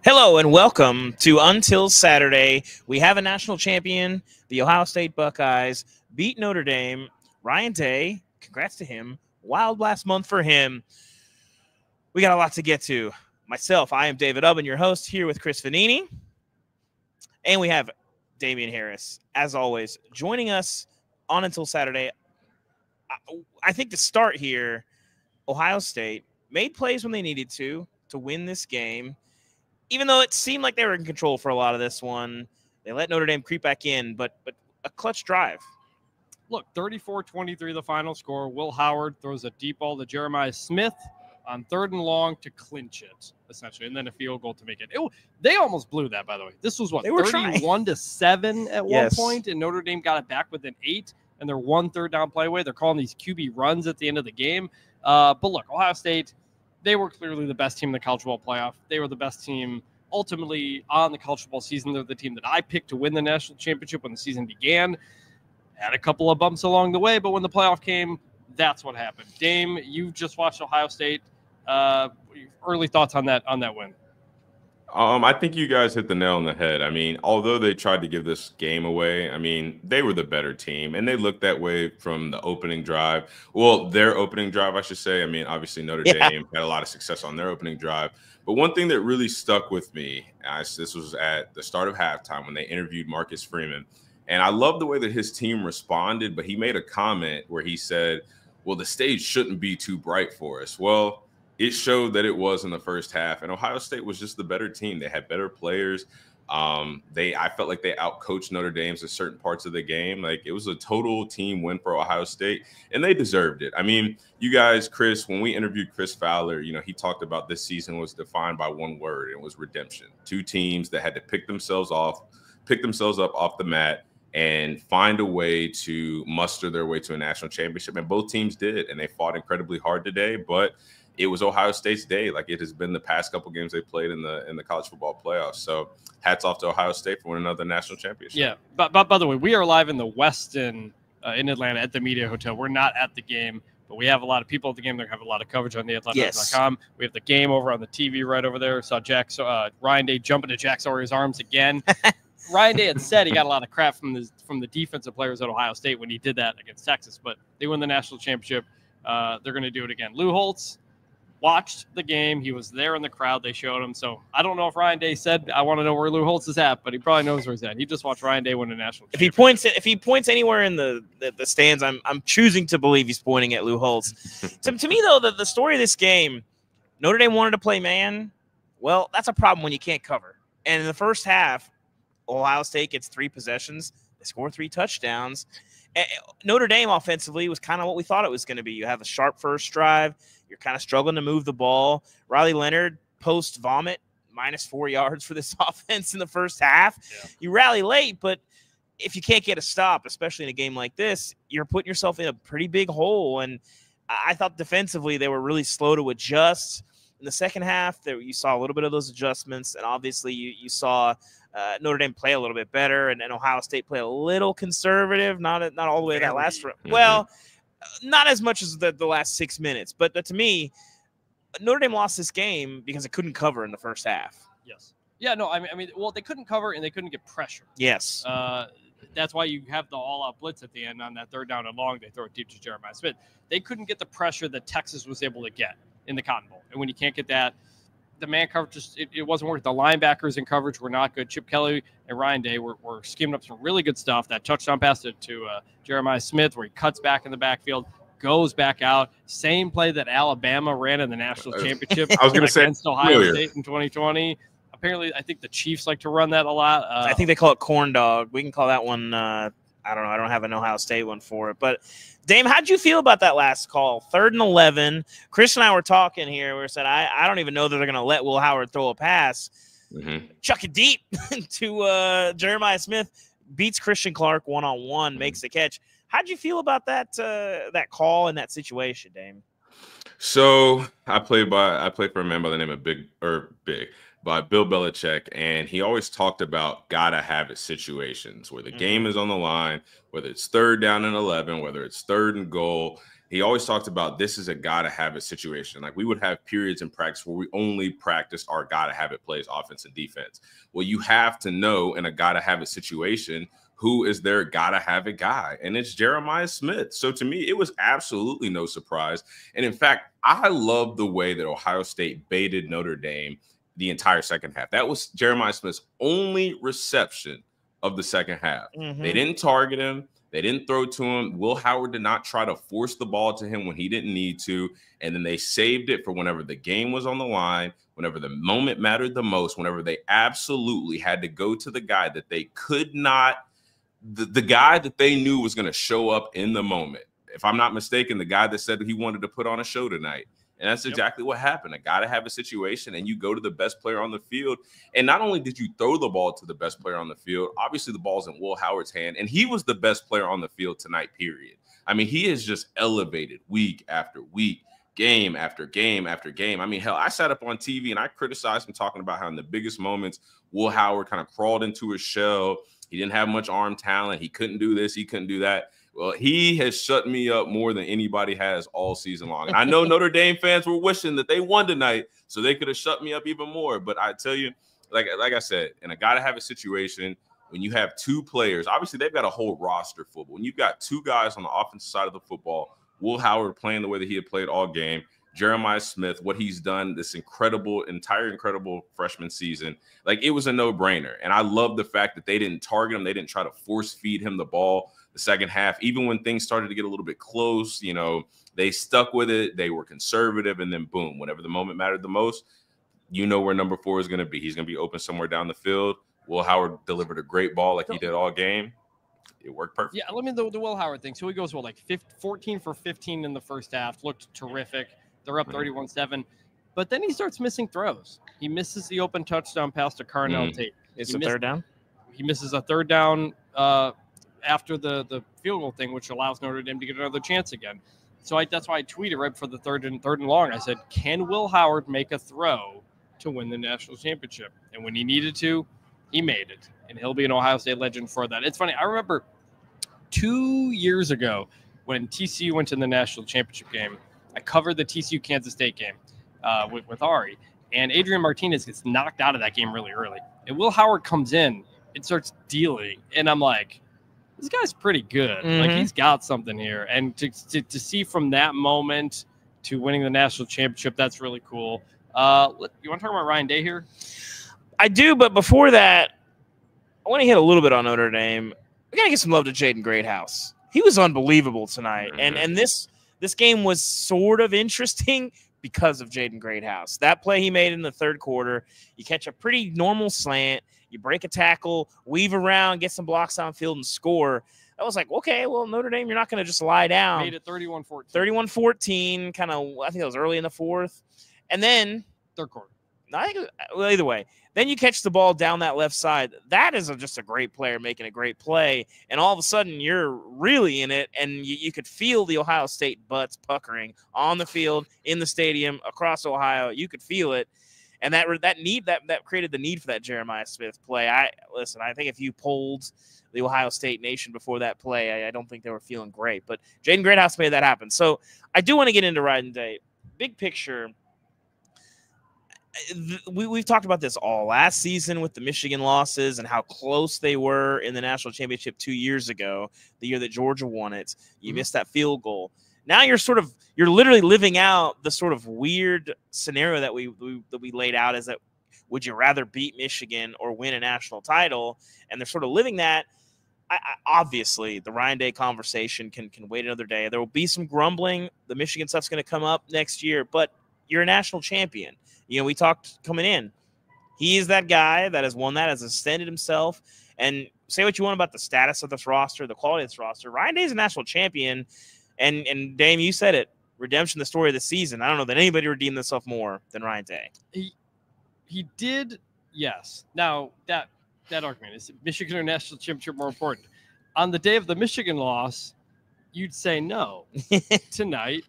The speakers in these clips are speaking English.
Hello and welcome to Until Saturday. We have a national champion. The Ohio State Buckeyes beat Notre Dame. Ryan Day, congrats to him. Wild last month for him. We got a lot to get to. Myself, I am David Ubben, your host, here with Chris Vannini. And we have Damien Harris, as always, joining us on Until Saturday. I think to start here, Ohio State made plays when they needed to win this game. Even though it seemed like they were in control for a lot of this one, they let Notre Dame creep back in, but a clutch drive. Look, 34-23 the final score. Will Howard throws a deep ball to Jeremiah Smith on 3rd and long to clinch it, essentially, and then a field goal to make it. They almost blew that, by the way. This was, 31-7 at one point, and Notre Dame got it back within 8, and they're 1 third down play away. They're calling these QB runs at the end of the game. But look, Ohio State, they were clearly the best team in the college football playoff. They were the best team ultimately on the college football season. They're the team that I picked to win the national championship when the season began. Had a couple of bumps along the way, but when the playoff came, that's what happened. Dame, you just watched Ohio State. Early thoughts on that win? I think you guys hit the nail on the head. I mean, although they tried to give this game away, I mean, they were the better team, and they looked that way from the opening drive. Well, their opening drive, I should say. I mean, obviously Notre Dame had a lot of success on their opening drive. But one thing that really stuck with me, this was at the start of halftime when they interviewed Marcus Freeman. And I love the way that his team responded, but he made a comment where he said, well, the stage shouldn't be too bright for us. Well, it showed that it was in the first half, and Ohio State was just the better team. They had better players. I felt like they outcoached Notre Dame in certain parts of the game. Like, it was a total team win for Ohio State, and they deserved it. I mean, you guys, Chris, when we interviewed Chris Fowler, he talked about this season was defined by one word, and it was redemption. Two teams that had to pick themselves up off the mat and find a way to muster their way to a national championship, and both teams did, and they fought incredibly hard today, but it was Ohio State's day, like it has been the past couple games they played in the college football playoffs. So hats off to Ohio State for winning another national championship. Yeah, but by the way, we are live in the Westin in Atlanta at the Media Hotel. We're not at the game, but we have a lot of people at the game. They have a lot of coverage on theathletic.com. Yes. We have the game over on the TV right over there. Saw Ryan Day jump into Jack Sawyer's arms again. Ryan Day had said he got a lot of crap from the defensive players at Ohio State when he did that against Texas, but they win the national championship. They're going to do it again. Lou Holtz watched the game. He was there in the crowd. They showed him. So I don't know if Ryan Day said, I want to know where Lou Holtz is at, but he probably knows where he's at. He just watched Ryan Day win a national championship. If he points anywhere in the stands, I'm choosing to believe he's pointing at Lou Holtz. to me, though, the story of this game, Notre Dame wanted to play man. Well, that's a problem when you can't cover. And in the first half, Ohio State gets 3 possessions. They score 3 touchdowns. Notre Dame offensively was kind of what we thought it was going to be. You have a sharp first drive. You're kind of struggling to move the ball. Riley Leonard, post-vomit, -4 yards for this offense in the first half. Yeah. You rally late, but if you can't get a stop, especially in a game like this, you're putting yourself in a pretty big hole. And I thought defensively they were really slow to adjust. In the second half, you saw a little bit of those adjustments, and obviously you saw Notre Dame play a little bit better, and Ohio State play a little conservative, not all the way that last round. Mm-hmm. Well, not as much as the last 6 minutes, but to me, Notre Dame lost this game because it couldn't cover in the first half. Yes. Yeah, no, I mean, well, they couldn't cover and they couldn't get pressure. Yes. That's why you have the all-out blitz at the end on that 3rd down and long. They throw it deep to Jeremiah Smith. They couldn't get the pressure that Texas was able to get in the Cotton Bowl. And when you can't get that, the man coverage just it wasn't working. The linebackers in coverage were not good. Chip Kelly and Ryan Day were scheming up some really good stuff. That touchdown pass to Jeremiah Smith where he cuts back in the backfield, goes back out. Same play that Alabama ran in the national championship I was going to say against Ohio State in 2020. Apparently, I think the Chiefs like to run that a lot. I think they call it corn dog. We can call that one I don't know. I don't have an Ohio State one for it. But, Dame, how'd you feel about that last call? 3rd and 11. Chris and I were talking here. We said, I don't even know that they're going to let Will Howard throw a pass. Mm-hmm. Chuck it deep to Jeremiah Smith. Beats Christian Clark one-on-one, makes the catch. How'd you feel about that call and that situation, Dame? So I play for a man by the name of by Bill Belichick, and he always talked about gotta have it situations where the game is on the line, whether it's 3rd down and 11, whether it's 3rd and goal. He always talked about this is a gotta have it situation. Like we would have periods in practice where we only practice our gotta have it plays, offense and defense. Well, you have to know in a gotta have it situation who is their gotta have it guy, and it's Jeremiah Smith. So to me, it was absolutely no surprise. And in fact, I love the way that Ohio State baited Notre Dame the entire second half. That was Jeremiah Smith's only reception of the second half. They didn't target him. They didn't throw to him. Will Howard did not try to force the ball to him when he didn't need to. And then they saved it for whenever the game was on the line, whenever the moment mattered the most, whenever they absolutely had to go to the guy that they could not, the guy that they knew was going to show up in the moment. If I'm not mistaken, the guy that said he wanted to put on a show tonight. And that's exactly what happened. I got to have a situation, and you go to the best player on the field. And not only did you throw the ball to the best player on the field, obviously the ball's in Will Howard's hand, and he was the best player on the field tonight, period. I mean, he is just elevated week after week, game after game after game. I mean, hell, I sat up on TV, and I criticized him talking about how in the biggest moments, Will Howard kind of crawled into his shell. He didn't have much arm talent. He couldn't do this. He couldn't do that. Well, he has shut me up more than anybody has all season long. And I know Notre Dame fans were wishing that they won tonight so they could have shut me up even more. But I tell you, like I said, and I got to have a situation when you have two players. Obviously, they've got a whole roster full. But when you've got two guys on the offensive side of the football, Will Howard playing the way that he had played all game, Jeremiah Smith, what he's done, this incredible freshman season, like it was a no-brainer. And I love the fact that they didn't target him. They didn't try to force feed him the ball the second half. Even when things started to get a little bit close, you know, they stuck with it. They were conservative. And then boom, whenever the moment mattered the most, you know where number 4 is going to be. He's going to be open somewhere down the field. Will Howard delivered a great ball like he did all game. It worked perfect. Yeah, let me the Will Howard thing. So he goes, 14 for 15 in the first half. Looked terrific. They're up 31-7. But then he starts missing throws. He misses the open touchdown pass to Carnell Tate. It's a third down? He misses a third down after the field goal thing, which allows Notre Dame to get another chance again. So that's why I tweeted right before the third and long. I said, can Will Howard make a throw to win the national championship? And when he needed to, he made it. And he'll be an Ohio State legend for that. It's funny. I remember 2 years ago when TCU went to the national championship game, I covered the TCU-Kansas State game with Ari, and Adrian Martinez gets knocked out of that game really early. And Will Howard comes in and starts dealing, and I'm like, this guy's pretty good. Like, he's got something here. And to see from that moment to winning the national championship, that's really cool. You want to talk about Ryan Day here? I do, but before that, I want to hit a little bit on Notre Dame. We got to give some love to Jaden Greathouse. He was unbelievable tonight, and this game was sort of interesting because of Jaden Greathouse. That play he made in the third quarter, you catch a pretty normal slant, you break a tackle, weave around, get some blocks downfield, and score. I was like, okay, well, Notre Dame, you're not going to just lie down. Made it 31-14. 31-14, kind of, I think that was early in the fourth. And then third quarter. I think, well, either way. Then you catch the ball down that left side. That is just a great player making a great play. And all of a sudden, you're really in it, and you could feel the Ohio State butts puckering on the field, in the stadium, across Ohio. You could feel it. And that created the need for that Jeremiah Smith play. I think if you polled the Ohio State nation before that play, I don't think they were feeling great. But Jaden Greathouse made that happen. So I do want to get into Ryan Day. Big picture, we've talked about this all last season with the Michigan losses and how close they were in the national championship 2 years ago, the year that Georgia won it. You missed that field goal. Now you're literally living out the sort of weird scenario that we laid out, is that would you rather beat Michigan or win a national title? And they're sort of living that. Obviously, the Ryan Day conversation can wait another day. There will be some grumbling. The Michigan stuff's going to come up next year, but you're a national champion. You know, we talked coming in. He is that guy that has won that, has extended himself. And say what you want about the status of this roster, the quality of this roster. Ryan Day is a national champion. And Dame, you said it. Redemption, the story of the season. I don't know that anybody redeemed themselves more than Ryan Day. He did, yes. Now, that argument, is Michigan or national championship more important? On the day of the Michigan loss, you'd say no. Tonight,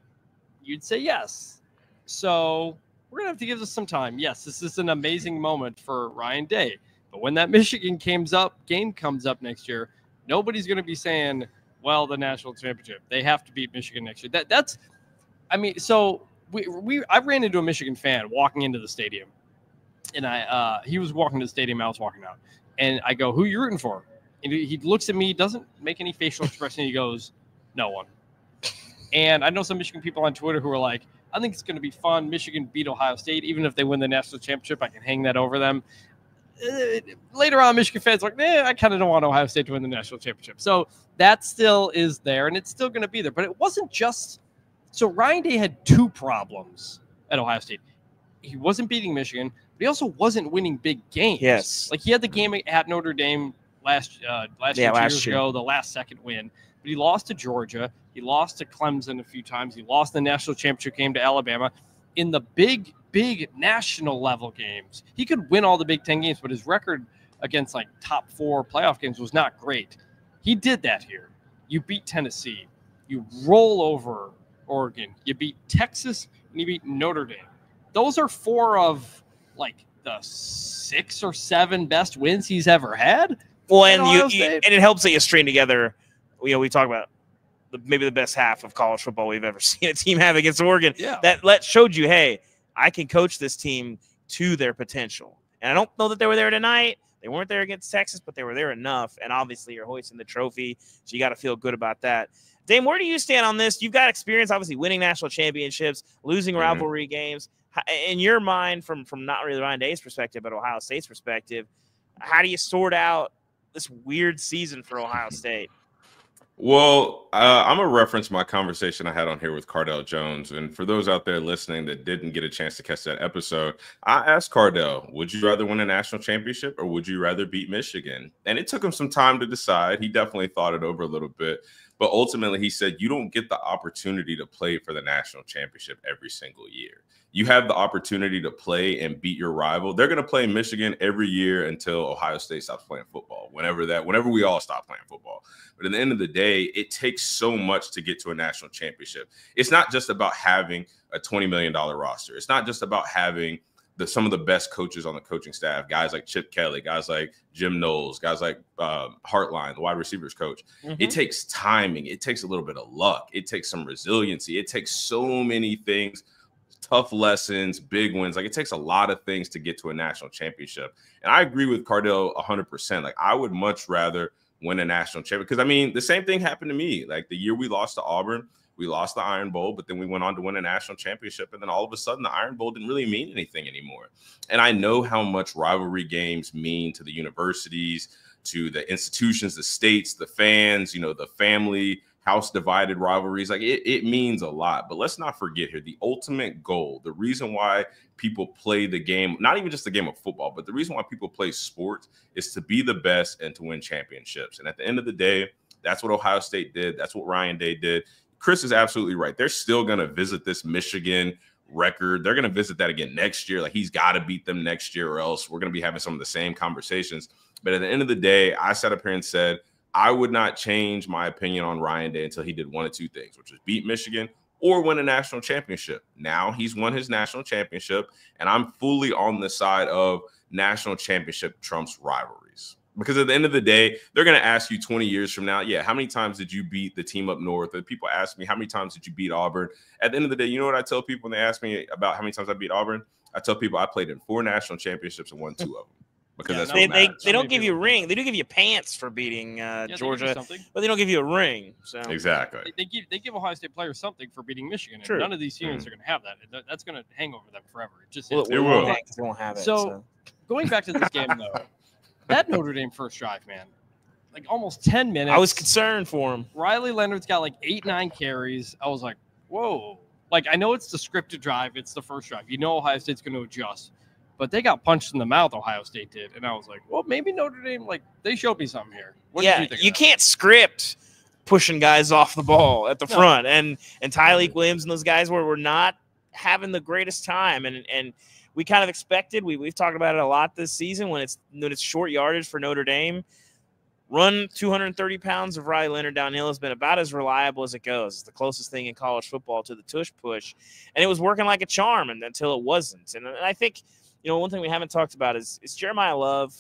you'd say yes. So we're going to have to give this some time. Yes, this is an amazing moment for Ryan Day. But when that Michigan game comes up next year, nobody's going to be saying, well, the national championship. They have to beat Michigan next year. That's, I mean, so I ran into a Michigan fan walking into the stadium, and he was walking to the stadium. I was walking out, and I go, "Who you rooting for?" And he looks at me, doesn't make any facial expression. He goes, "No one." And I know some Michigan people on Twitter who are like, "I think it's going to be fun. Michigan beat Ohio State. Even if they win the national championship, I can hang that over them." Later on, Michigan fans are like, I kind of don't want Ohio State to win the national championship. So that still is there, and it's still going to be there. But it wasn't just – so Ryan Day had two problems at Ohio State. He wasn't beating Michigan, but he also wasn't winning big games. Yes. Like he had the game at Notre Dame last years ago, the last second win. But he lost to Georgia. He lost to Clemson a few times. He lost the national championship game to Alabama. In the big national level games, he could win all the Big Ten games, but his record against like top 4 playoff games was not great. He did that here. You beat Tennessee. You roll over Oregon. You beat Texas, and you beat Notre Dame. Those are 4 of like the 6 or 7 best wins he's ever had. Well, and it helps that you string together. We talk about maybe the best half of college football we've ever seen a team have against Oregon. Yeah. That showed you, hey, I can coach this team to their potential. And I don't know that they were there tonight. They weren't there against Texas, but they were there enough. And obviously you're hoisting the trophy, so you got to feel good about that. Dame, where do you stand on this? You've got experience, obviously, winning national championships, losing rivalry games. In your mind, from not really Ryan Day's perspective, but Ohio State's perspective, how do you sort out this weird season for Ohio State? Well, I'm going to reference my conversation I had on here with Cardell Jones. And for those out there listening that didn't get a chance to catch that episode, I asked Cardell, would you rather win a national championship or would you rather beat Michigan? And it took him some time to decide. He definitely thought it over a little bit. But ultimately, he said, you don't get the opportunity to play for the national championship every single year. You have the opportunity to play and beat your rival. They're going to play Michigan every year until Ohio State stops playing football, whenever we all stop playing football. But at the end of the day, it takes so much to get to a national championship. It's not just about having a $20 million roster. It's not just about having some of the best coaches on the coaching staff, guys like Chip Kelly, guys like Jim Knowles, guys like Hartline, the wide receivers coach. It takes timing. It takes a little bit of luck. It takes some resiliency. It takes so many things, tough lessons, big wins. Like, it takes a lot of things to get to a national championship. And I agree with Cardell 100%. Like, I would much rather win a national championship. Because, I mean, the same thing happened to me. Like, the year we lost to Auburn, we lost the Iron Bowl, but then we went on to win a national championship. And then all of a sudden, the Iron Bowl didn't really mean anything anymore. And I know how much rivalry games mean to the universities, to the institutions, the states, the fans, the family, house divided rivalries. Like, it means a lot. But let's not forget here, the ultimate goal, the reason why people play the game, not even just the game of football, but the reason why people play sports is to be the best and to win championships. And at the end of the day, that's what Ohio State did. That's what Ryan Day did. Chris is absolutely right. They're still going to visit this Michigan record. They're going to visit that again next year. Like, he's got to beat them next year, or else we're going to be having some of the same conversations. But at the end of the day, I sat up here and said, I would not change my opinion on Ryan Day until he did one of two things, which was beat Michigan or win a national championship. Now he's won his national championship, and I'm fully on the side of national championship trumps rivalries. Because at the end of the day, they're going to ask you 20 years from now, how many times did you beat the team up north? Or people ask me, how many times did you beat Auburn? At the end of the day, you know what I tell people when they ask me about how many times I beat Auburn? I tell people I played in 4 national championships and won 2 of them. Because that's they don't give you a ring. They do give you pants for beating Georgia, but they don't give you a ring. So exactly, they give Ohio State players something for beating Michigan. True. And none of these teams are going to have that. That's going to hang over them forever. It just it will. Won't have it. So going back to this game though, that Notre Dame first drive, man, like almost 10 minutes. I was concerned for him. Riley Leonard's got like 8-9 carries. I was like, whoa. Like, I know it's the scripted drive. It's the first drive. You know Ohio State's going to adjust. But they got punched in the mouth, Ohio State did. And I was like, well, maybe Notre Dame, like, they showed me something here. What did you think? You can't script pushing guys off the ball at the front. And Tyleik Williams and those guys were not having the greatest time. And we kind of expected, we've talked about it a lot this season, when it's short yardage for Notre Dame. Run 230 pounds of Riley Leonard downhill has been about as reliable as it goes. It's the closest thing in college football to the tush push. And it was working like a charm until it wasn't. And I think one thing we haven't talked about is Jeremiah Love.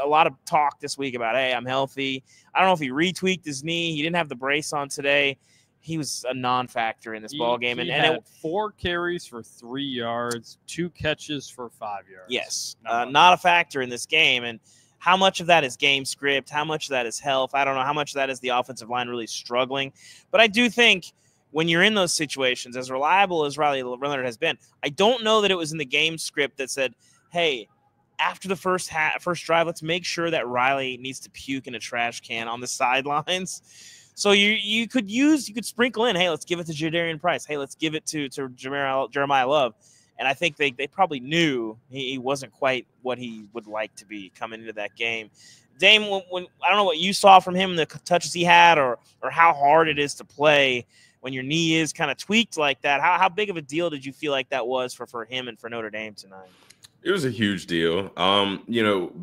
A lot of talk this week about, hey, I'm healthy. I don't know if he retweaked his knee. He didn't have the brace on today. He was a non-factor in this ball game. He had 4 carries for 3 yards, 2 catches for 5 yards. Yes, not a factor in this game. And how much of that is game script? How much of that is health? I don't know how much of that is the offensive line really struggling. But I do think when you're in those situations, as reliable as Riley Leonard has been, I don't know that it was in the game script that said, hey, after the first drive, let's make sure that Riley needs to puke in a trash can on the sidelines. So you could sprinkle in, hey, let's give it to Jadarian Price. Hey, let's give it to Jeremiah Love. And I think they probably knew he wasn't quite what he would like to be coming into that game. Dame, when I don't know what you saw from him, the touches he had, or how hard it is to play when your knee is kind of tweaked like that. How big of a deal did you feel like that was for him and for Notre Dame tonight? It was a huge deal.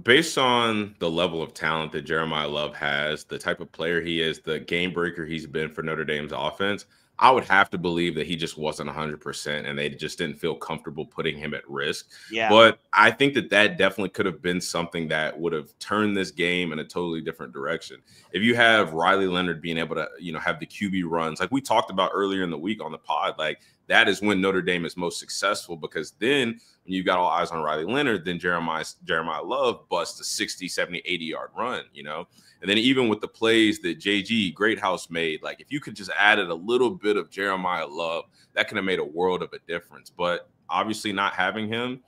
Based on the level of talent that Jeremiah Love has, the type of player he is, the game breaker he's been for Notre Dame's offense, I would have to believe that he just wasn't 100% and they just didn't feel comfortable putting him at risk. Yeah. But I think that definitely could have been something that would have turned this game in a totally different direction. If you have Riley Leonard being able to, have the QB runs, like we talked about earlier in the week on the pod, like that is when Notre Dame is most successful, because then when you got all eyes on Riley Leonard, then Jeremiah Love busts a 60, 70, 80-yard run, And then even with the plays that JG Greathouse made, like if you could just added a little bit of Jeremiah Love, that could have made a world of a difference. But obviously not having him,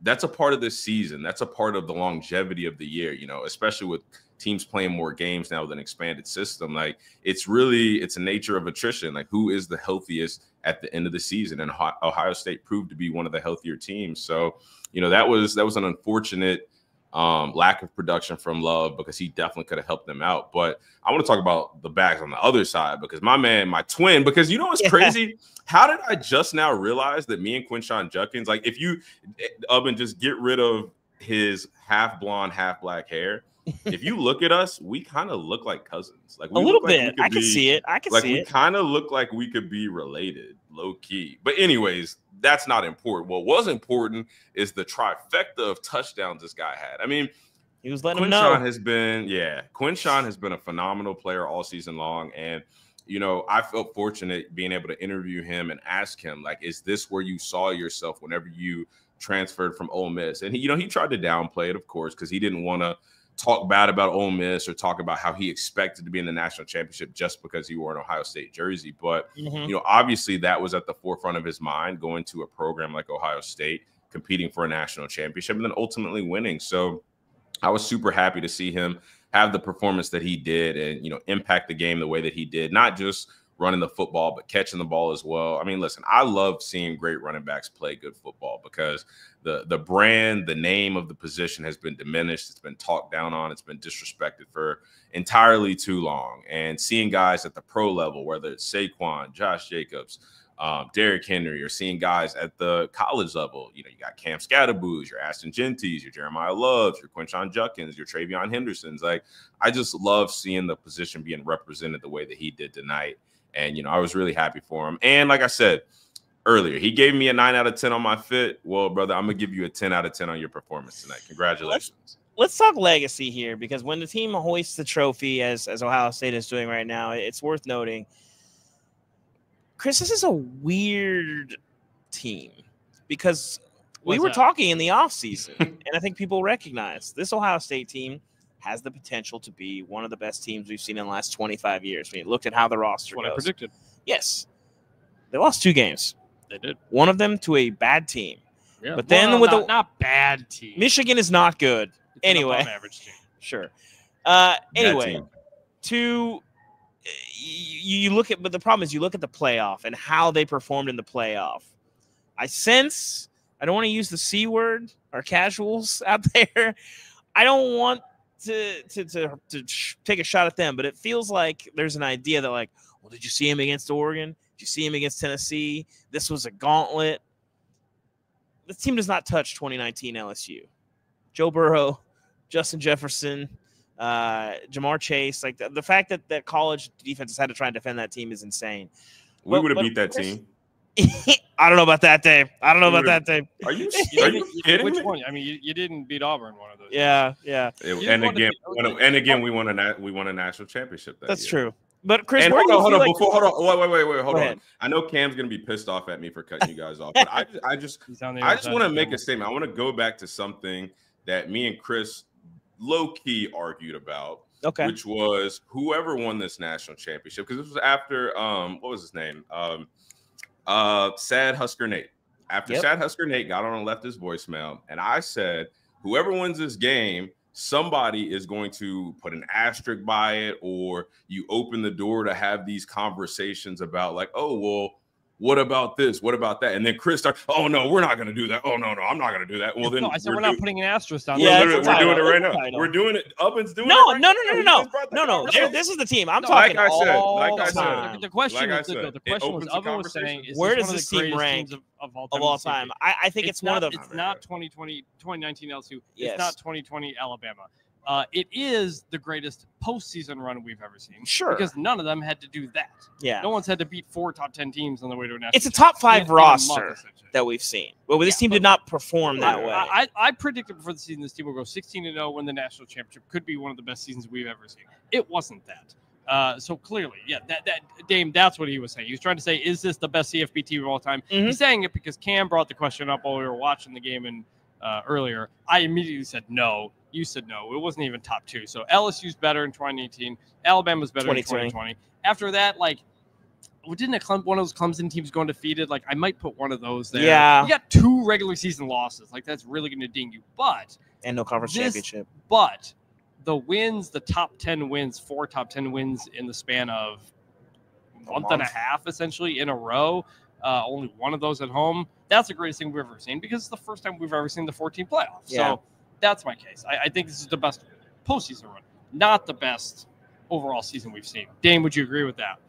that's a part of this season. That's a part of the longevity of the year, especially with teams playing more games now with an expanded system. Like it's a nature of attrition. Like who is the healthiest at the end of the season? And Ohio State proved to be one of the healthier teams. So, that was an unfortunate lack of production from Love, because he definitely could have helped them out. But I want to talk about the backs on the other side, because my twin, because what's crazy? How did I just now realize that me and Quinshon Judkins, like if you, Ubben, just get rid of his half blonde, half black hair, if you look at us, we kind of look like cousins. Like a little bit. I can see it. We kind of look like we could be related, low key. But anyways, that's not important. What was important is the trifecta of touchdowns this guy had. I mean, he was letting him know. Quinshon has been a phenomenal player all season long. And, I felt fortunate being able to interview him and ask him, like, is this where you saw yourself whenever you transferred from Ole Miss? And he tried to downplay it, of course, because he didn't want to talk bad about Ole Miss or talk about how he expected to be in the national championship just because he wore an Ohio State jersey. But, obviously that was at the forefront of his mind, going to a program like Ohio State, competing for a national championship, and then ultimately winning. So I was super happy to see him have the performance that he did and, impact the game the way that he did, not just running the football, but catching the ball as well. I mean, listen, I love seeing great running backs play good football, because the brand, the name of the position has been diminished. It's been talked down on. It's been disrespected for entirely too long. And seeing guys at the pro level, whether it's Saquon, Josh Jacobs, Derrick Henry, or seeing guys at the college level, you got Cam Scatterboos, your Aston Genties, your Jeremiah Loves, your Quinshon Judkins, your Travion Hendersons. Like, I just love seeing the position being represented the way that he did tonight. And, I was really happy for him. And like I said earlier, he gave me a 9 out of 10 on my fit. Well, brother, I'm going to give you a 10 out of 10 on your performance tonight. Congratulations. Let's talk legacy here, because when the team hoists the trophy, as Ohio State is doing right now, it's worth noting, Chris, this is a weird team, because we were talking in the offseason, and I think people recognize this Ohio State team has the potential to be one of the best teams we've seen in the last 25 years. We looked at how the roster goes. I predicted. Yes. They lost 2 games. They did. One of them to a bad team. Yeah. But then not bad team. Michigan is not good. It's anyway. an average team. Sure. Anyway, you look at, but the problem is you look at the playoff and how they performed in the playoff. I don't want to use the C word, our casuals out there. I don't want to take a shot at them, but it feels like there's an idea that, like, well, did you see him against Oregon? Did you see him against Tennessee? This was a gauntlet. This team does not touch 2019 LSU. Joe Burrow, Justin Jefferson, Jamar Chase. Like the fact that college defenses had to try and defend that team is insane. We would have beat that team. I don't know about that, Dave. I don't know about that, Dave. Are you kidding Which me? one? I mean, you didn't beat Auburn one of those. Yeah. And again, we won a national championship. That's year. true. But Chris, And where hold do you on, feel like? wait, hold on. ahead. I know Cam's gonna be pissed off at me for cutting you guys off, but I just want to make a statement. I want to go back to something that me and Chris low key argued about. Okay. Which was whoever won this national championship, because this was after what was his name? Sad Husker Nate. After Sad Husker Nate got on and left his voicemail, and I said, whoever wins this game, somebody is going to put an asterisk by it, or you open the door to have these conversations about like, oh, well, what about this? What about that? And then Chris started, oh, no, we're not going to do that. Oh, no, I'm not going to do that. Well, then no, I said we're not putting an asterisk on. Yeah, we're doing it right now. We're doing it. Ubben's doing it. No. This is the team. I'm talking like I time. said. The question was, it Ubben was saying, is where this does one this team rank of of all time? I think it's one of the. It's not 2019 LSU. Yes. It's not 2020 Alabama. It is the greatest postseason run we've ever seen. Sure. Because none of them had to do that. Yeah. No one's had to beat 4 top 10 teams on the way to a national. It's a top 5 roster month, that we've seen. But this team did not perform that way. I predicted before the season this team will go 16-0, win the national championship. Could be one of the best seasons we've ever seen. It wasn't that. So clearly, that Dame, that's what he was saying. He was trying to say, is this the best CFP team of all time? Mm-hmm. He's saying it because Cam brought the question up while we were watching the game earlier. I immediately said no. You said no. It wasn't even top 2. So LSU's better in 2018. Alabama's better in 2020. After that, like, didn't one of those Clemson teams go undefeated? Like, I might put one of those there. Yeah. You got 2 regular season losses. Like, that's really going to ding you. And no conference championship. But the wins, the top 10 wins, 4 top 10 wins in the span of a month and a half, essentially, in a row. Only one of those at home. That's the greatest thing we've ever seen because it's the first time we've ever seen the 14 playoffs. Yeah. So that's my case. I think this is the best postseason run, not the best overall season we've seen. Dame, would you agree with that?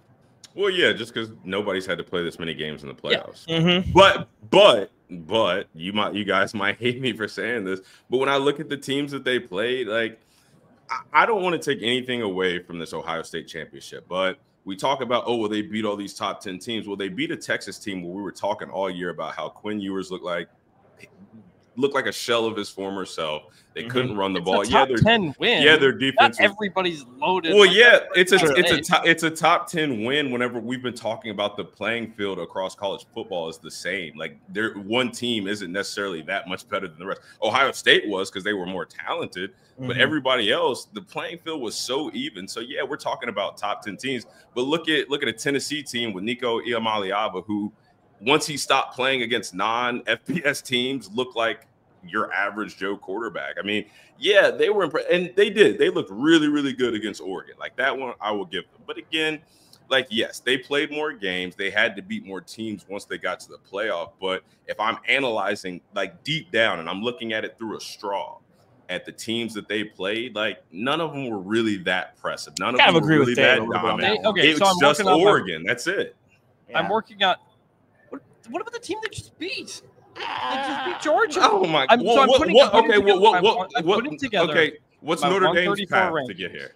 Well, yeah, just because nobody's had to play this many games in the playoffs. Yeah. Mm-hmm. But you guys might hate me for saying this, but when I look at the teams that they played, like I don't want to take anything away from this Ohio State championship, but we talk about, oh, well, they beat all these top 10 teams. Well, they beat a Texas team where we were talking all year about how Quinn Ewers looked like a shell of his former self. They couldn't run the ball. It's a top 10 win. Yeah, their defense. Not everybody's loaded. Well, yeah, it's a top 10 win. Whenever we've been talking about the playing field across college football is the same. Like one team isn't necessarily that much better than the rest. Ohio State was because they were more talented, but everybody else, the playing field was so even. So yeah, we're talking about top 10 teams. But look at a Tennessee team with Nico Iamaleava, who once he stopped playing against non-FBS teams, looked like your average Joe quarterback. I mean, yeah, they were impressed, and they did. They looked really, really good against Oregon. Like that one, I will give them. But again, like yes, they played more games. They had to beat more teams once they got to the playoff. But if I'm analyzing like deep down and I'm looking at it through a straw at the teams that they played, like none of them were really that impressive. None of them were really that dominant. It's just Oregon. That's it. Yeah. I'm working on. What about the team that just beat? They just beat Georgia. Oh my! I'm putting together. Okay, what's Notre Dame's path to get here?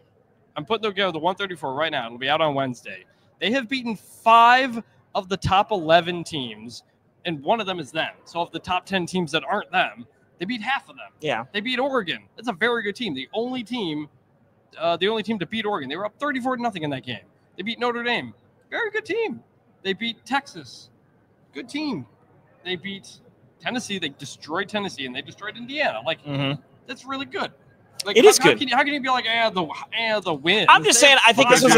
I'm putting together the 134 right now. It'll be out on Wednesday. They have beaten 5 of the top 11 teams, and one of them is them. So of the top 10 teams that aren't them, they beat half of them. Yeah, they beat Oregon. That's a very good team. The only team to beat Oregon. They were up 34-0 in that game. They beat Notre Dame. Very good team. They beat Texas. Good team. They beat Tennessee. They destroyed Tennessee, and they destroyed Indiana. Like that's really good. Like, it is good. How can you be like, the win? I'm just saying. I think this was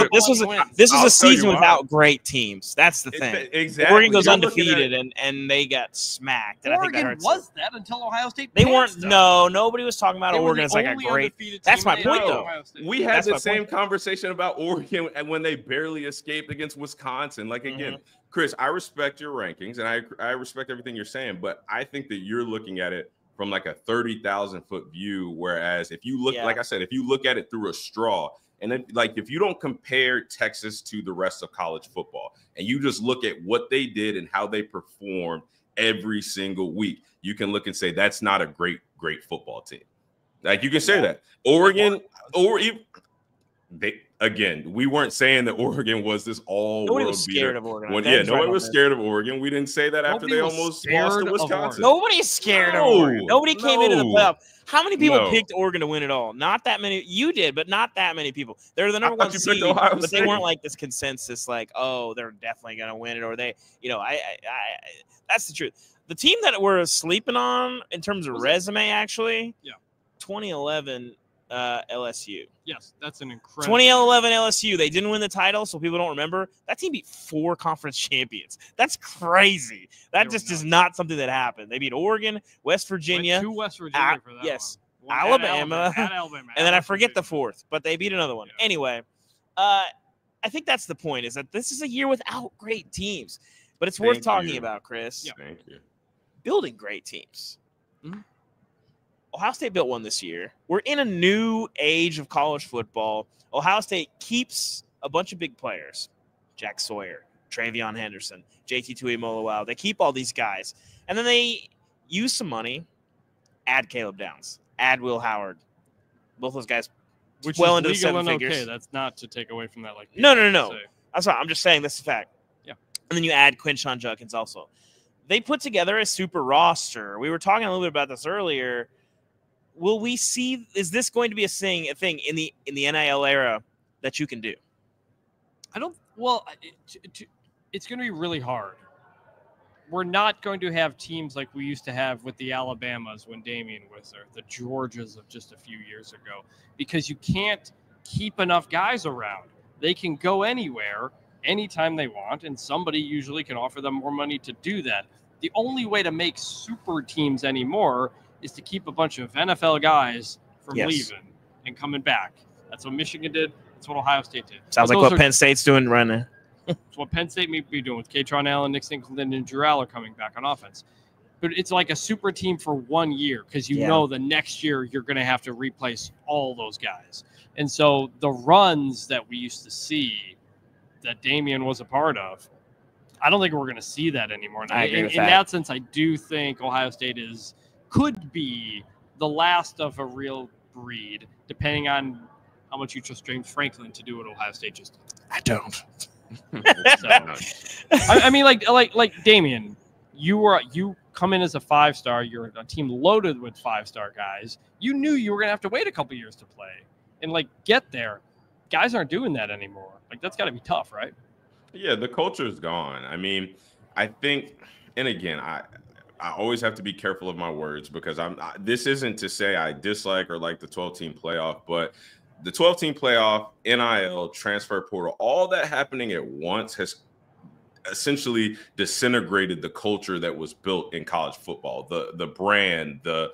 a season without great teams. That's the thing. Exactly. Oregon goes undefeated, and they got smacked. And Oregon I think that hurts was that until Ohio State. They weren't. No, nobody was talking about Oregon as like a great. That's my point, though. We had the same conversation about Oregon and when they barely escaped against Wisconsin. Like again, Chris, I respect your rankings and I respect everything you're saying, but I think that you're looking at it from like a 30,000-foot view, whereas if you look, like I said, if you look at it through a straw, and then like if you don't compare Texas to the rest of college football, and you just look at what they did and how they performed every single week, you can look and say that's not a great football team. Like you can say that Oregon, or even we weren't saying that Oregon was this Nobody was all-world scared beater. of Oregon. Nobody was scared of Oregon. We didn't say that after Nobody they was almost scared lost to of Wisconsin. Nobody's scared of Oregon. Nobody came into the playoff. How many people picked Oregon to win it all? Not that many. You did, but not that many people. They're the number one seed, but they weren't like this consensus, like, oh, they're definitely going to win it, or they, that's the truth. The team that we're sleeping on in terms of resume, actually, 2011 LSU. Yes, that's an incredible. 2011 LSU. They didn't win the title, so people don't remember. That team beat 4 conference champions. That's crazy. That just is not something that happened. They beat Oregon, West Virginia. Went to West Virginia for that one. Alabama. At Alabama. And then I forget the 4th, but they beat another one. Yeah. Anyway, I think that's the point, is that this is a year without great teams. But it's worth talking about, Chris. Yeah. Thank you. Building great teams. Mm-hmm. Ohio State built one this year. We're in a new age of college football. Ohio State keeps a bunch of big players. Jack Sawyer, Travion Henderson, JT Tuimoloau. They keep all these guys. And then they use some money, add Caleb Downs, add Will Howard. Both those guys which well is into the 7 figures. Okay, that's not to take away from that. Like No. That's not. I'm just saying this is a fact. Yeah. And then you add Quinshon Judkins also. They put together a super roster. We were talking a little bit about this earlier. Will we see? Is this going to be a thing in the NIL era that you can do? I don't. Well, it's going to be really hard. We're not going to have teams like we used to have with the Alabamas when Damien was there, the Georgias of just a few years ago, because you can't keep enough guys around. They can go anywhere, anytime they want, and somebody usually can offer them more money to do that. The only way to make super teams anymore is to keep a bunch of NFL guys from leaving and coming back. That's what Michigan did. That's what Ohio State did. Sounds like what Penn State's doing right now. It's what Penn State may be doing with Katron Allen, Nick Singleton, and Drew Aller coming back on offense. But it's like a super team for 1 year because you know the next year you're going to have to replace all those guys. And so the runs that we used to see that Damien was a part of, I don't think we're going to see that anymore. In that sense, I do think Ohio State could be the last of a real breed, depending on how much you trust James Franklin to do what Ohio State just did. I don't. I mean, like Damien, you come in as a 5-star. You're a team loaded with 5-star guys. You knew you were going to have to wait a couple years to play and get there. Guys aren't doing that anymore. That's got to be tough, right? Yeah, the culture is gone. I mean, I think, and again, I always have to be careful of my words because this isn't to say I dislike or like the 12-team playoff, but the 12-team playoff, NIL, transfer portal, all that happening at once has essentially disintegrated the culture that was built in college football, the brand, the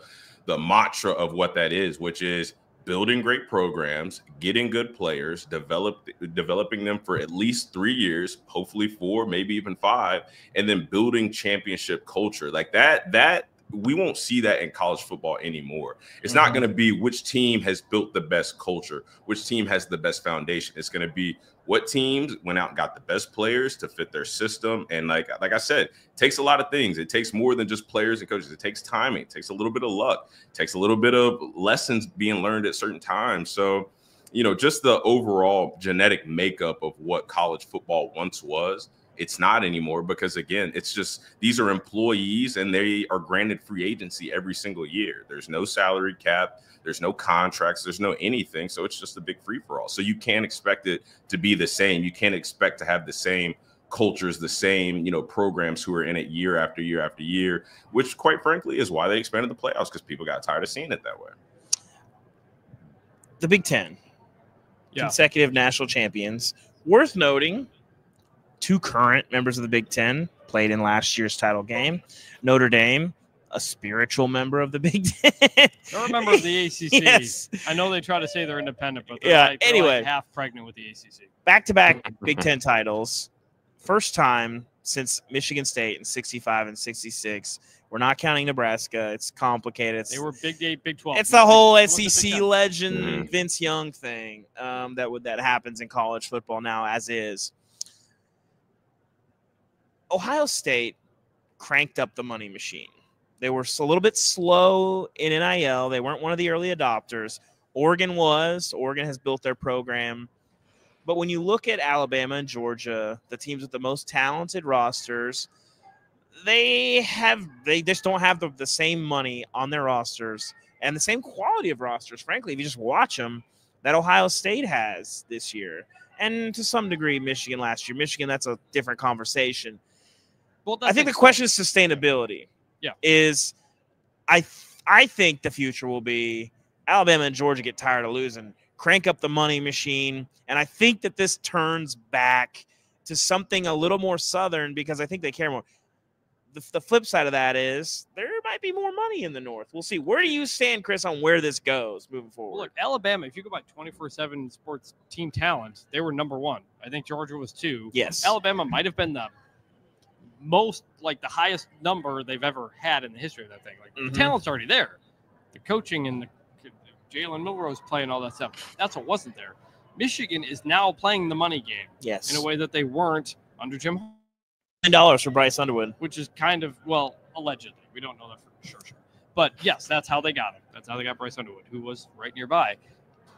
mantra of what that is, which is building great programs, getting good players, developing them for at least 3 years, hopefully 4, maybe even 5, and then building championship culture. Like that we won't see that in college football anymore. It's not going to be which team has built the best culture, which team has the best foundation. It's going to be what teams went out and got the best players to fit their system. And like I said, it takes a lot of things. It takes more than just players and coaches. It takes timing. It takes a little bit of luck. It takes a little bit of lessons being learned at certain times. So, just the overall genetic makeup of what college football once was, it's not anymore because, again, it's just these are employees and they are granted free agency every single year. There's no salary cap. There's no contracts. There's no anything. So it's just a big free-for-all. So you can't expect it to be the same. You can't expect to have the same cultures, the same, programs who are in it year after year after year, which, quite frankly, is why they expanded the playoffs because people got tired of seeing it that way. The Big Ten, consecutive national champions. Worth noting, 2 current members of the Big Ten played in last year's title game. Notre Dame, a spiritual member of the Big Ten. They're a member of the ACC. Yes. I know they try to say they're independent, but they're anyway, half pregnant with the ACC. Back-to-back Big Ten titles. First time since Michigan State in 65 and 66. We're not counting Nebraska. It's complicated. They were Big 8, Big 12. It's the whole SEC legend Vince Young thing that happens in college football now as is. Ohio State cranked up the money machine. They were a little bit slow in NIL. They weren't one of the early adopters. Oregon has built their program. But when you look at Alabama and Georgia, the teams with the most talented rosters, they just don't have the same money on their rosters and the same quality of rosters, frankly, if you just watch them, that Ohio State has this year. And to some degree, Michigan last year. Michigan, that's a different conversation. Well, I think the question is sustainability. Yeah. I think the future will be Alabama and Georgia get tired of losing, crank up the money machine, and I think that this turns back to something a little more Southern because I think they care more. The flip side of that is there might be more money in the North. We'll see. Where do you stand, Chris, on where this goes moving forward? Well, look, Alabama, if you go by 24/7 sports team talent, they were number 1. I think Georgia was 2. Yes. Alabama might have been the most, like the highest number they've ever had in the history of that thing. Like the talent's already there. The coaching and the Jalen Milrose playing all that stuff. That's what wasn't there. Michigan is now playing the money game. Yes. In a way that they weren't under Jim. $10 for Bryce Underwood. Which is kind of, well, allegedly. We don't know that for sure. But yes, that's how they got him. That's how they got Bryce Underwood, who was right nearby.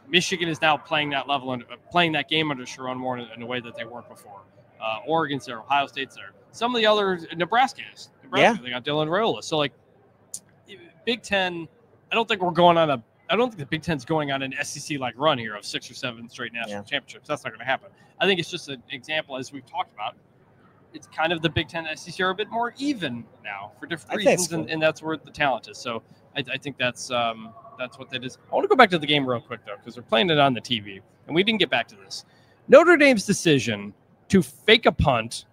Michigan is now playing that level and playing that game under Sharon Moore in a way that they weren't before. Oregon's there, Ohio State's there. Some of the others, Nebraska, yeah. They got Dylan Raiola. So, like, Big Ten, I don't think the Big Ten's going on an SEC-like run here of 6 or 7 straight national championships. That's not going to happen. I think it's just an example, as we've talked about. It's kind of the Big Ten SEC are a bit more even now for different reasons, and that's where the talent is. So I think that's what that is. I want to go back to the game real quick, though, because they're playing it on the TV, and we didn't get back to this. Notre Dame's decision to fake a punt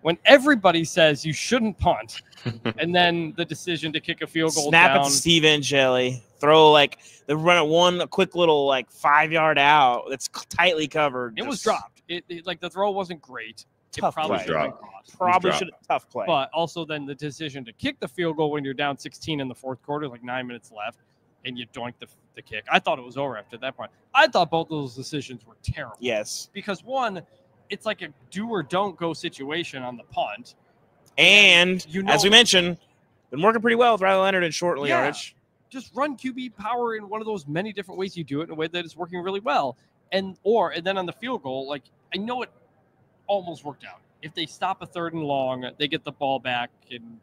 when everybody says you shouldn't punt, and then the decision to kick a field goal snap down. it to Steve Angeli, throw a quick little 5-yard out that's tightly covered. It was dropped. It the throw wasn't great. Tough probably play. Probably should have tough play. But also then the decision to kick the field goal when you're down 16 in the fourth quarter, 9 minutes left, and you doink the kick. I thought it was over after that point. I thought both of those decisions were terrible. Yes. Because one, it's like a do or don't go situation on the punt. And as we mentioned, been working pretty well with Riley Leonard and short yardage. Just run QB power in one of those many different ways you do it in a way that is working really well. And then on the field goal, I know it almost worked out. If they stop a 3rd and long, they get the ball back, and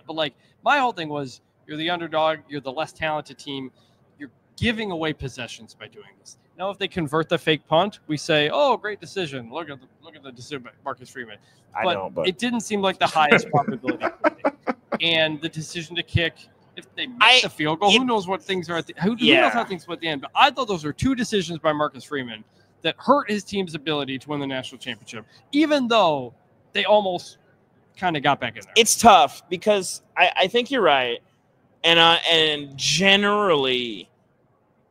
but my whole thing was you're the underdog, you're the less talented team, you're giving away possessions by doing this. Now, if they convert the fake punt, we say, "Oh, great decision! Look at the decision by Marcus Freeman." But it didn't seem like the highest probability. And the decision to kick, if they make the field goal, who knows what things are at the who knows how things went at the end. But I thought those were 2 decisions by Marcus Freeman that hurt his team's ability to win the national championship, even though they almost kind of got back in there. It's tough because I think you're right. And generally,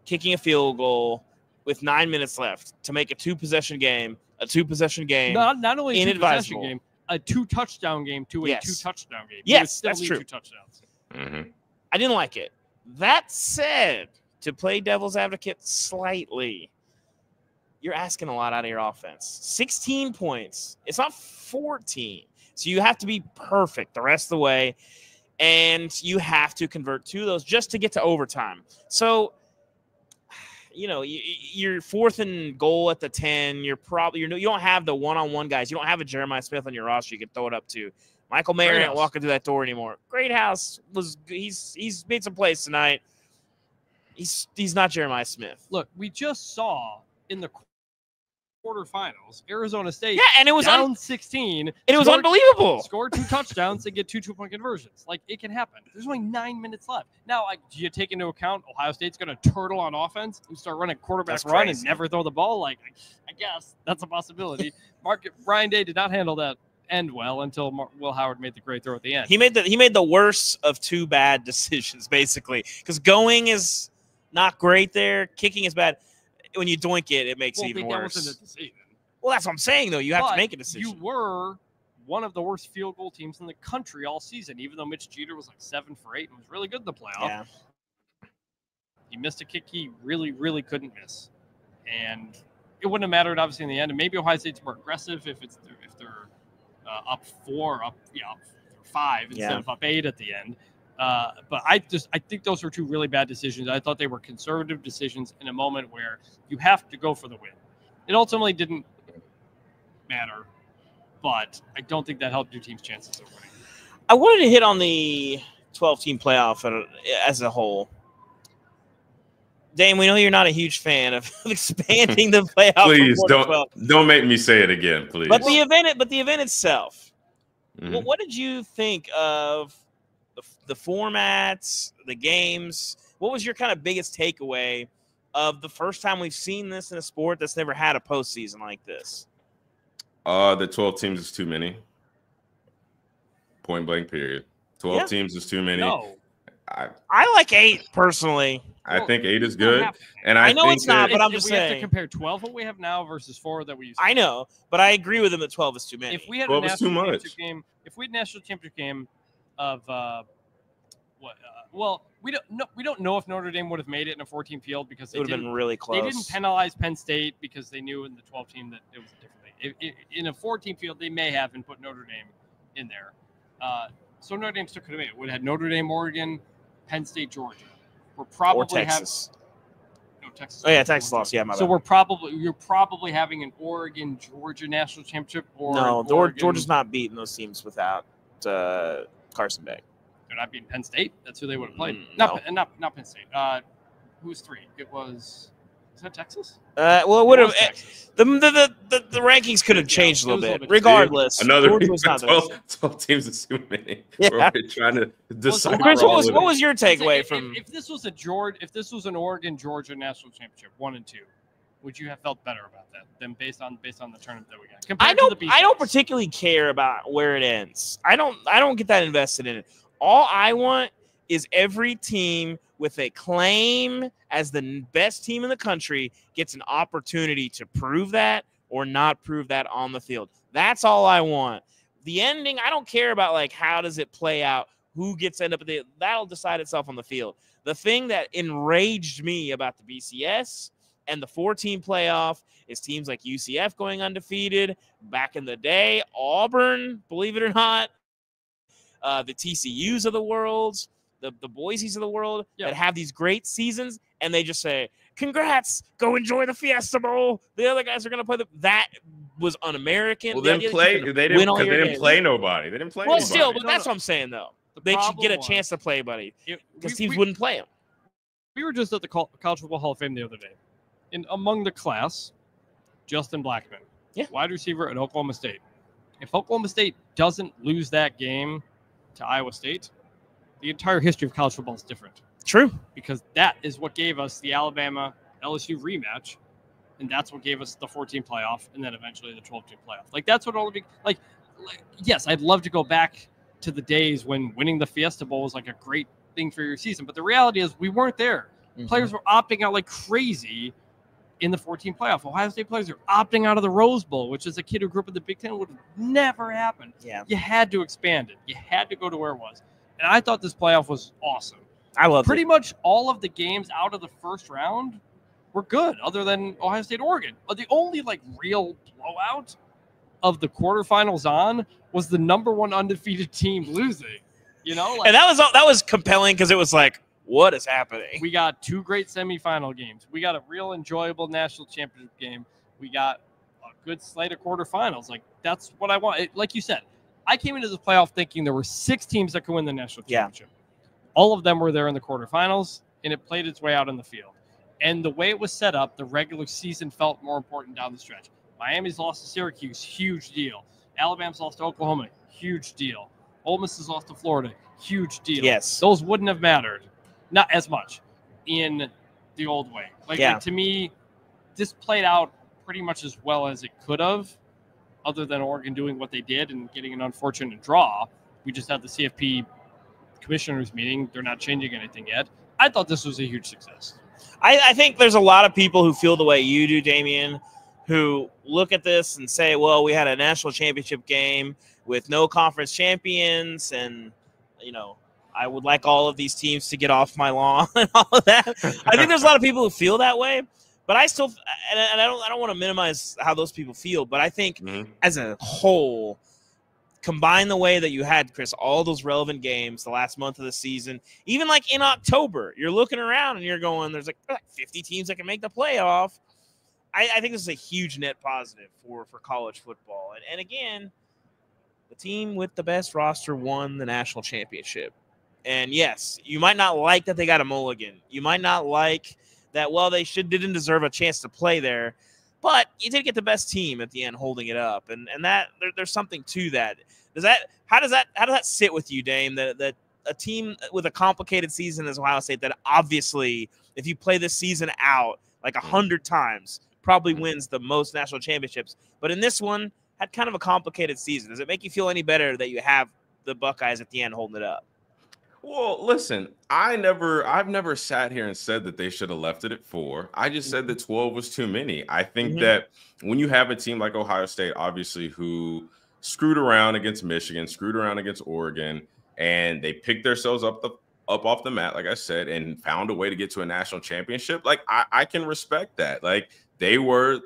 kicking a field goal with 9 minutes left to make a 2-possession game, not only a 2-possession game, a 2-touchdown game to a 2-touchdown game. Yes, that's true. 2 touchdowns. Mm-hmm. I didn't like it. That said, to play devil's advocate slightly, you're asking a lot out of your offense. 16 points. It's not 14. So you have to be perfect the rest of the way, and you have to convert 2 of those just to get to overtime. So, you're 4th and goal at the 10. You don't have the one-on-one guys. You don't have a Jeremiah Smith on your roster you can throw it up to. Michael Mayer ain't walking through that door anymore. Greathouse he's made some plays tonight. He's not Jeremiah Smith. Look, we just saw in the quarterfinals, Arizona State and it was down 16. And it was unbelievable. Scored 2 touchdowns and get 2 2-point conversions. It can happen. There's only 9 minutes left. Now, do you take into account Ohio State's going to turtle on offense and start running quarterback run and never throw the ball? I guess that's a possibility. Ryan Day did not handle that end well until Will Howard made the great throw at the end. He made the worst of 2 bad decisions, basically, because going is not great there. Kicking is bad. When you doink it, it makes it even worse. That wasn't a decision. Well, that's what I'm saying, though. You have to make a decision. You were one of the worst field goal teams in the country all season, even though Mitch Jeter was 7 for 8 and was really good in the playoff. Yeah. He missed a kick he really, really couldn't miss. And it wouldn't have mattered, obviously, in the end. And maybe Ohio State's more aggressive if they're up 4, up 5 instead of up 8 at the end. But I think those were two really bad decisions. I thought they were conservative decisions in a moment where you have to go for the win. It ultimately didn't matter, but I don't think that helped your team's chances of winning. I wanted to hit on the 12-team playoff as a whole. Dame, we know you're not a huge fan of expanding the playoff. Please don't make me say it again, please. But the event itself. Mm-hmm. What did you think of the formats, the games? What was your kind of biggest takeaway of the first time we've seen this in a sport that's never had a postseason like this? The 12 teams is too many. Point blank, period. 12 teams is too many. No. I like 8 personally. I think 8 is good, and I know think it's not, but I'm just saying. We have to compare 12 what we have now versus 4 that we used to. I know, but I agree with him that 12 is too many. If we had a national championship game, of we don't know if Notre Dame would have made it in a 14 field because it would have been really close. They didn't penalize Penn State because they knew in the 12 team that it was a different thing. In a 14 field, they may have and put Notre Dame in there. So Notre Dame still could have made it. Would have had Notre Dame, Oregon, Penn State, Georgia. We're probably or Texas. Texas. Oh yeah, Texas lost. Yeah, my bad. So you're probably having an Oregon Georgia national championship. Or no, Georgia's not beating those teams without Carson Beck. They're not beating Penn State. That's who they would have played. No. Not Penn State. Who was 3? It was. Is that Texas? Well, it would have. The rankings could have changed a little bit. Regardless, another Georgia was not 12 teams is too many. Yeah. We're trying to decide. Chris, what was your takeaway from? If this was an Oregon Georgia national championship 1 and 2, would you have felt better about that than based on the tournament that we got? I don't particularly care about where it ends. I don't get that invested in it. All I want is every team with a claim as the best team in the country gets an opportunity to prove that or not prove that on the field. That's all I want. The ending, I don't care about like how does it play out, who gets end up at that'll decide itself on the field. The thing that enraged me about the BCS and the 4-team playoff is teams like UCF going undefeated. Back in the day, Auburn, believe it or not, the TCUs of the world, the Boise's of the world that have these great seasons, and they just say, congrats, go enjoy the Fiesta Bowl. The other guys are going to play that was un-American. Well, they didn't play nobody. They didn't play anybody. Well, still, but that's what I'm saying, though. They should get a chance to play, buddy, because teams wouldn't play them. We were just at the College Football Hall of Fame the other day, and among the class, Justin Blackman, wide receiver at Oklahoma State. If Oklahoma State doesn't lose that game to Iowa State, the entire history of college football is different. True. Because that is what gave us the Alabama-LSU rematch, and that's what gave us the 14 playoff, and then eventually the 12-team playoff. Like, that's what all the big – yes, I'd love to go back to the days when winning the Fiesta Bowl was like a great thing for your season, but the reality is we weren't there. Mm-hmm. Players were opting out like crazy in the 14 playoff. Ohio State players are opting out of the Rose Bowl, which as a kid who grew up in the Big Ten would have never happened. Yeah. You had to expand it. You had to go to where it was. And I thought this playoff was awesome. I love pretty much all of the games out of the first round were good, other than Ohio State, Oregon. But the only like real blowout of the quarterfinals on was the number 1 undefeated team losing. You know, and that was compelling because it was like, what is happening? We got 2 great semifinal games. We got a real enjoyable national championship game. We got a good slate of quarterfinals. Like, that's what I want. Like you said, I came into this playoff thinking there were 6 teams that could win the national championship. All of them were there in the quarterfinals, and it played its way out in the field. And the way it was set up, the regular season felt more important down the stretch. Miami's lost to Syracuse, huge deal. Alabama's lost to Oklahoma, huge deal. Ole Miss has lost to Florida, huge deal. Yes. Those wouldn't have mattered, not as much, in the old way. Like to me, this played out pretty much as well as it could have, other than Oregon doing what they did and getting an unfortunate draw. We just had the CFP commissioners meeting. They're not changing anything yet. I thought this was a huge success. I think there's a lot of people who feel the way you do, Damien, who look at this and say, well, we had a national championship game with no conference champions, and, you know, I would like all of these teams to get off my lawn and all of that. I think there's a lot of people who feel that way, but I still – and I don't want to minimize how those people feel, but I think as a whole, combine the way that you had, Chris, all those relevant games the last month of the season, even like in October, you're looking around and you're going, there's like 50 teams that can make the playoff. I think this is a huge net positive for college football. And again, the team with the best roster won the national championship. And yes, you might not like that they got a mulligan. You might not like that, well, they didn't deserve a chance to play there. But you did get the best team at the end holding it up. And that there's something to that. How does that sit with you, Dame, that a team with a complicated season as Ohio State that obviously, if you play this season out like 100 times, probably wins the most national championships, but in this one had kind of a complicated season. Does it make you feel any better that you have the Buckeyes at the end holding it up? Well, listen, I've never sat here and said that they should have left it at 4. I just said that 12 was too many. I think that when you have a team like Ohio State, obviously, who screwed around against Michigan, screwed around against Oregon, and they picked themselves up off the mat, like I said, and found a way to get to a national championship, like I can respect that. Like, they were,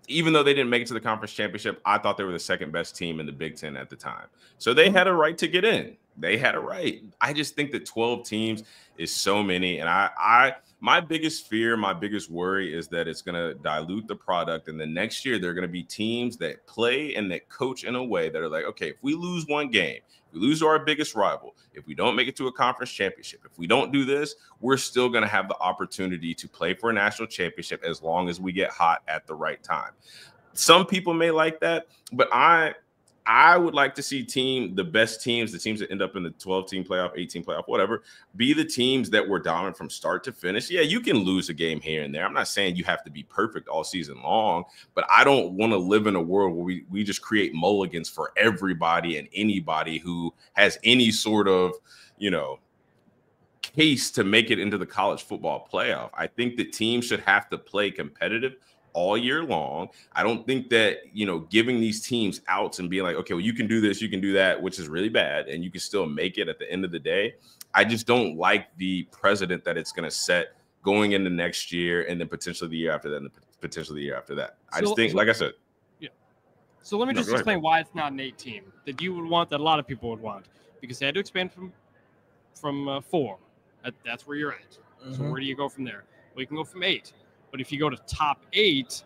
even though they didn't make it to the conference championship, I thought they were the second best team in the Big Ten at the time. So they had a right to get in. They had a right. I just think that 12 teams is so many. And my biggest fear, my biggest worry is that it's going to dilute the product. And the next year, there are going to be teams that play and that coach in a way that are like, okay, if we lose one game, we lose to our biggest rival, if we don't make it to a conference championship, if we don't do this, we're still going to have the opportunity to play for a national championship as long as we get hot at the right time. Some people may like that, but I would like to see the best teams, the teams that end up in the 12-team playoff, 18 playoff, whatever, be the teams that were dominant from start to finish. Yeah, you can lose a game here and there. I'm not saying you have to be perfect all season long, but I don't want to live in a world where we just create mulligans for everybody and anybody who has any sort of, case to make it into the college football playoff. I think that teams should have to play competitive all year long. I don't think that, giving these teams outs and being like, okay, well, you can do this, you can do that, which is really bad, and you can still make it at the end of the day. I just don't like the precedent that it's going to set going into next year and then potentially the year after that and potentially the year after that. I just think, like I said. Yeah. So let me just explain why it's not an 8 team that you would want, that a lot of people would want, because they had to expand from 4. That's where you're at. So where do you go from there? Well, you can go from 8. But if you go to top 8,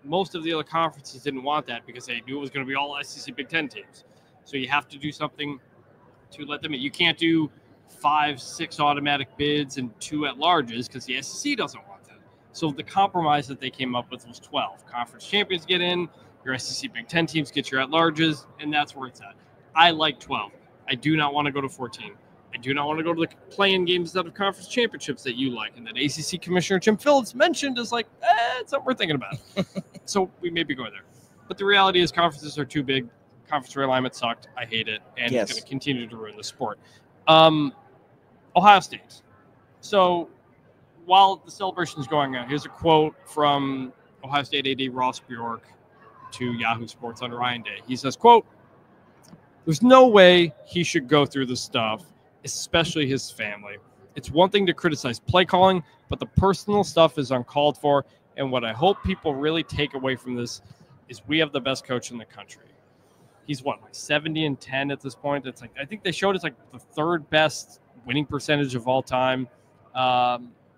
most of the other conferences didn't want that because they knew it was going to be all SEC Big Ten teams. So you have to do something to let them in. You can't do 5, 6 automatic bids and 2 at-larges because the SEC doesn't want that. So the compromise that they came up with was 12. Conference champions get in, your SEC Big Ten teams get your at-larges, and that's where it's at. I like 12. I do not want to go to 14. I do not want to go to the play-in games out of conference championships that you like, and that ACC Commissioner Jim Phillips mentioned is like, it's something we're thinking about. So we may be going there. But the reality is conferences are too big. Conference realignment sucked. I hate it, and it's going to continue to ruin the sport. Ohio State. So while the celebration is going on, here's a quote from Ohio State AD Ross Bjork to Yahoo Sports on Ryan Day. He says, quote, "There's no way he should go through this stuff, especially his family. It's one thing to criticize play calling, but the personal stuff is uncalled for. And what I hope people really take away from this is we have the best coach in the country." He's what, like 70-10 at this point? It's like, I think they showed it's like the 3rd best winning percentage of all time.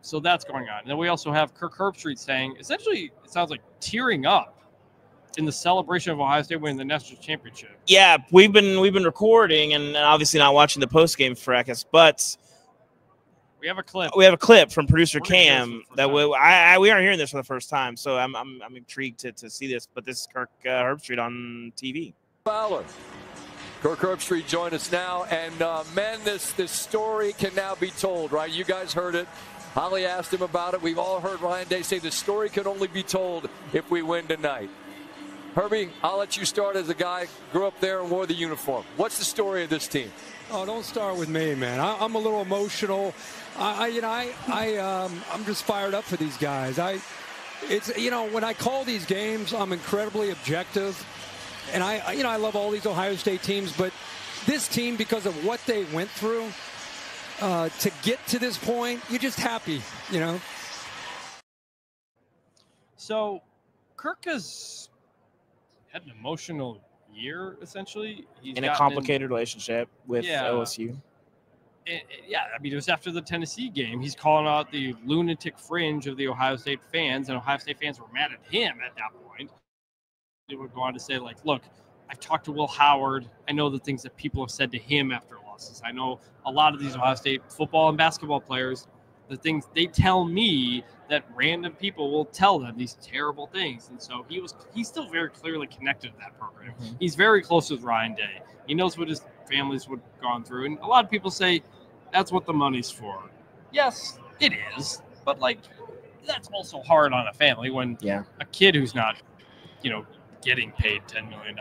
So that's going on. And then we also have Kirk Herbstreit saying, essentially, it sounds like tearing up in the celebration of Ohio State winning the national championship. Yeah, we've been recording and obviously not watching the post game fracas, but we have a clip. We have a clip from producer Cam that we are hearing this for the first time. So I'm intrigued to see this. But this is Kirk Herbstreit on TV. Fowler. Kirk Herbstreit join us now, and man, this story can now be told, right? You guys heard it. Holly asked him about it. We've all heard Ryan Day say the story can only be told if we win tonight. Herbie, I'll let you start as a guy grew up there and wore the uniform. What's the story of this team? Oh, don't start with me, man. I'm a little emotional. I'm just fired up for these guys. When I call these games, I'm incredibly objective, and I love all these Ohio State teams, but this team, because of what they went through to get to this point, you're just happy, So Kirk has had an emotional year, essentially. He's in a complicated relationship with OSU. Yeah, I mean, it was after the Tennessee game. He's calling out the lunatic fringe of the Ohio State fans, and Ohio State fans were mad at him at that point. They would go on to say, like, look, I've talked to Will Howard. I know the things that people have said to him after losses. I know a lot of these Ohio State football and basketball players, the things they tell me that random people will tell them these terrible things. And so he's still very clearly connected to that program. Mm-hmm. He's very close with Ryan Day. He knows what his family's gone through. And a lot of people say that's what the money's for. Yes, it is. But, like, that's also hard on a family when a kid who's not, getting paid $10 million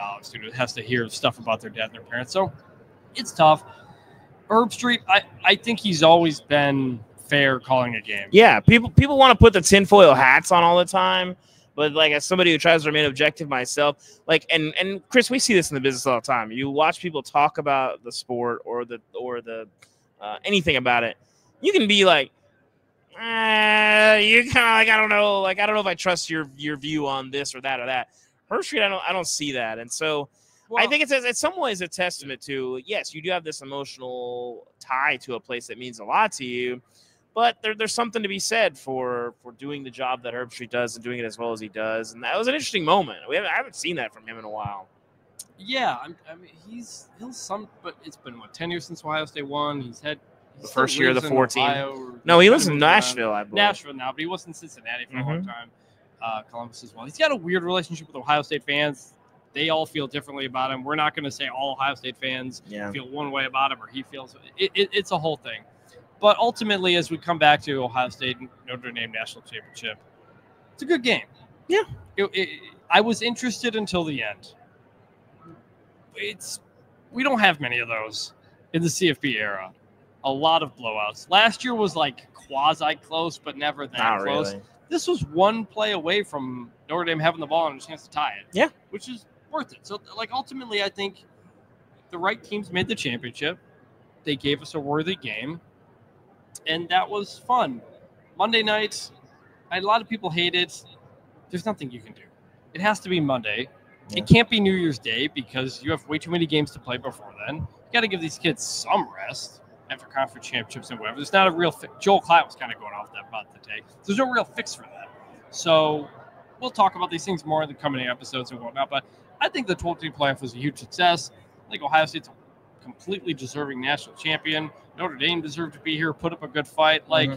has to hear stuff about their dad and their parents. So it's tough. Herb Street, I think he's always been fair calling a game. Yeah, people want to put the tinfoil hats on all the time. But, like, as somebody who tries to remain objective myself, like, and Chris, we see this in the business all the time. You watch people talk about the sport or the anything about it. You can be like, you kind of like, I don't know if I trust your view on this or that or that. Herb Street, I don't see that, and so I think it's in some ways a testament to, yes, you do have this emotional tie to a place that means a lot to you. But there's something to be said for doing the job that Herb Street does and doing it as well as he does. And that was an interesting moment. I haven't seen that from him in a while. Yeah, I mean, but it's been, 10 years since Ohio State won. He's the first year of the 14. No, he lives in Nashville, I believe. Nashville now, but he was in Cincinnati for a long time. Columbus as well. He's got a weird relationship with Ohio State fans. They all feel differently about him. We're not going to say all Ohio State fans feel one way about him or he feels it's a whole thing. But ultimately, as we come back to Ohio State and Notre Dame National Championship, it's a good game. Yeah. I was interested until the end. We don't have many of those in the CFP era. A lot of blowouts. Last year was like quasi-close, but never that Not close. really. This was one play away from Notre Dame having the ball and a chance to tie it. Yeah. Which is worth it. So, like, ultimately, I think the right teams made the championship. They gave us a worthy game. And that was fun. Monday night, a lot of people hate it. There's nothing you can do. It has to be Monday. Yeah. It can't be New Year's Day because you have way too many games to play before then. You got to give these kids some rest after conference championships and whatever. There's not a real fix. Joel Klatt was kind of going off that about today. There's no real fix for that. So we'll talk about these things more in the coming episodes and whatnot. But I think the 12-team playoff was a huge success. I think Ohio State's a completely deserving national champion. Notre Dame deserved to be here, put up a good fight. Like,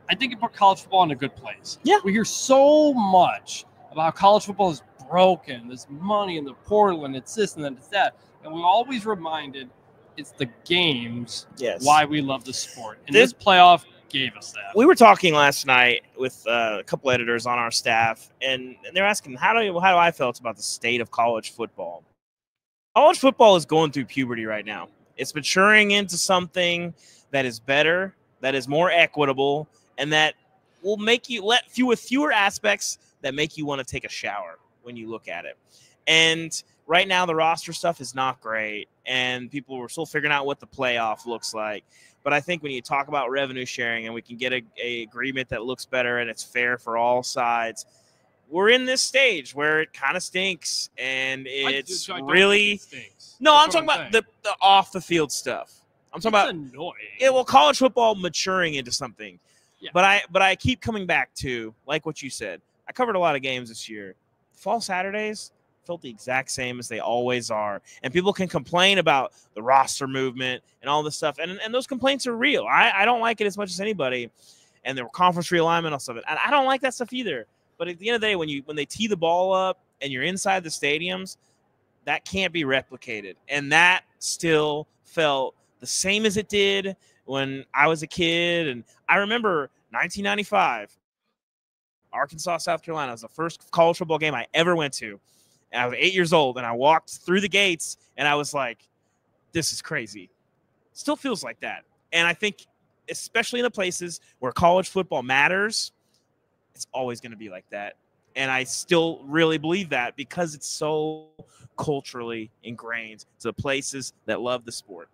I think it put college football in a good place. Yeah. We hear so much about how college football is broken. There's money in the portal, and it's this and then it's that. And we're always reminded it's the games why we love the sport. And this playoff gave us that. We were talking last night with a couple editors on our staff, and they're asking, how do I felt about the state of college football? College football is going through puberty right now. It's maturing into something that is better, that is more equitable, and that will make you with fewer aspects that make you want to take a shower when you look at it. And right now, the roster stuff is not great, and people are still figuring out what the playoff looks like. But I think when you talk about revenue sharing and we can get a agreement that looks better and it's fair for all sides, we're in this stage where it kind of stinks, and it's really stinks. No, I'm talking about the off the field stuff. I'm talking about annoying. Yeah, well, college football maturing into something. Yeah. But I keep coming back to, like what you said. I covered a lot of games this year. Fall Saturdays felt the exact same as they always are. And people can complain about the roster movement and all this stuff. And those complaints are real. I don't like it as much as anybody. And there were conference realignment and stuff. And I don't like that stuff either. But at the end of the day, when they tee the ball up and you're inside the stadiums, that can't be replicated. And that still felt the same as it did when I was a kid. And I remember 1995, Arkansas, South Carolina. It was the first college football game I ever went to. And I was 8 years old, and I walked through the gates, and I was like, this is crazy. Still feels like that. And I think, especially in the places where college football matters, it's always going to be like that. And I still really believe that because it's so culturally ingrained to the places that love the sport.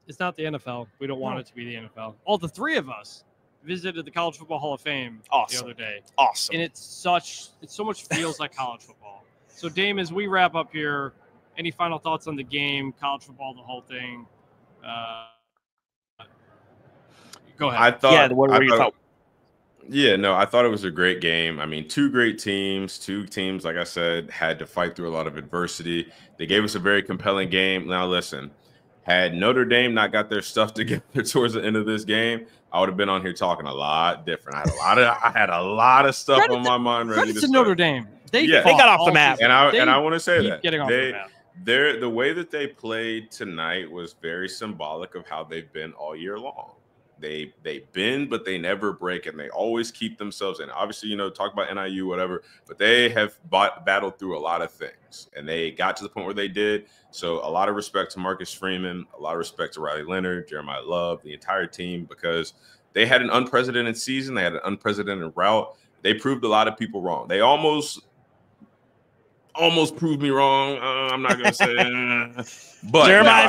It's not the NFL. We don't want it to be the NFL. All the three of us visited the College Football Hall of Fame the other day. Awesome. And it so much feels like college football. So, Dame, as we wrap up here, Any final thoughts on the game, college football, the whole thing? Go ahead. What were your thoughts? Yeah, no, I thought it was a great game. I mean, two great teams. Two teams, like I said, had to fight through a lot of adversity. They gave us a very compelling game. Now, listen, had Notre Dame not got their stuff together towards the end of this game, I would have been on here talking a lot different. I had a lot of stuff on my mind ready to Notre Dame. They got off the map, and I want to say that getting off the map. The way that they played tonight was very symbolic of how they've been all year long. They bend, but they never break, and they always keep themselves in. Obviously, talk about NIU, whatever, but they have battled through a lot of things, and they got to the point where they did. So a lot of respect to Marcus Freeman, a lot of respect to Riley Leonard, Jeremiah Love, the entire team, because they had an unprecedented season. They had an unprecedented route. They proved a lot of people wrong. They almost proved me wrong. I'm not going to say but Jeremiah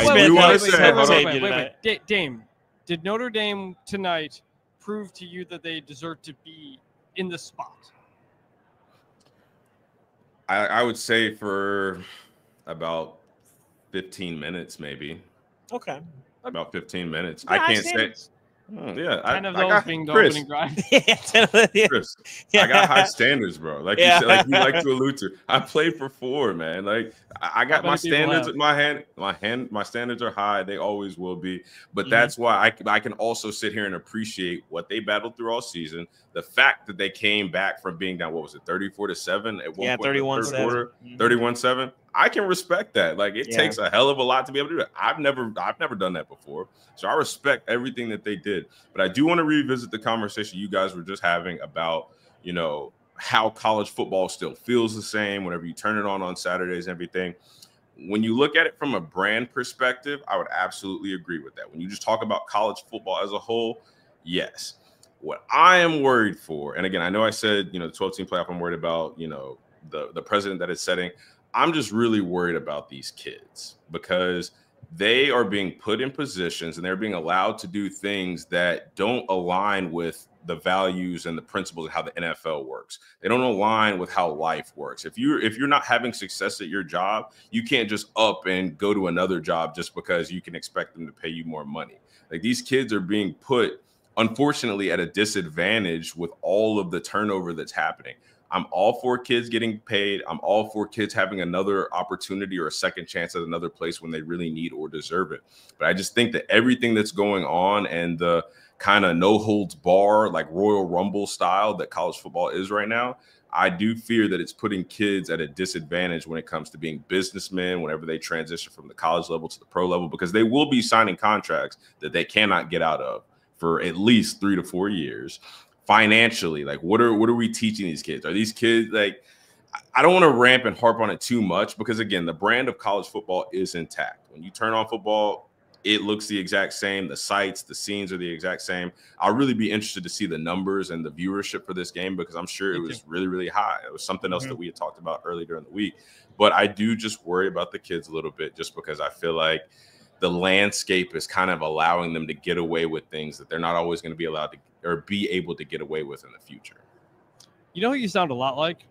Smith. Wait. Dame. Did Notre Dame tonight prove to you that they deserve to be in the spot? I would say for about 15 minutes, maybe. Okay. About 15 minutes. Yeah, I can't say. Yeah, 10 of those being the opening drive. Chris, I got high standards, bro. Like you said, like you like to allude to. I played for 4, man. Like I got my standards in my hand. My standards are high. They always will be. But that's why I can also sit here and appreciate what they battled through all season. The fact that they came back from being down, 34-7 at one point, 31-7. 31-7. I can respect that. Like it takes a hell of a lot to be able to do that. I've never done that before. So I respect everything that they did. But I do want to revisit the conversation you guys were just having about, how college football still feels the same whenever you turn it on Saturdays and everything. When you look at it from a brand perspective, I would absolutely agree with that. When you just talk about college football as a whole, yes. What I am worried for, and again, I know I said, the 12-team playoff, I'm worried about, the precedent that it's setting. I'm just really worried about these kids because they are being put in positions and they're being allowed to do things that don't align with the values and the principles of how the NFL works. They don't align with how life works. If you're not having success at your job, you can't just up and go to another job just because you can expect them to pay you more money. Like these kids are being put, unfortunately, at a disadvantage with all of the turnover that's happening. I'm all for kids getting paid. I'm all for kids having another opportunity or a second chance at another place when they really need or deserve it. But I just think that everything that's going on and the kind of no holds bar, like Royal Rumble style that college football is right now, I do fear that it's putting kids at a disadvantage when it comes to being businessmen whenever they transition from the college level to the pro level, because they will be signing contracts that they cannot get out of for at least 3 to 4 years. Financially, like what are we teaching these kids? Are these kids like, I don't want to ramp and harp on it too much because again, the brand of college football is intact. When you turn on football, it looks the exact same. The sights, the scenes are the exact same. I'll really be interested to see the numbers and the viewership for this game because I'm sure it was really, really high. It was something else that we had talked about earlier during the week. But I do just worry about the kids a little bit just because I feel like the landscape is kind of allowing them to get away with things that they're not always going to be allowed to or be able to get away with in the future. You know who you sound a lot like?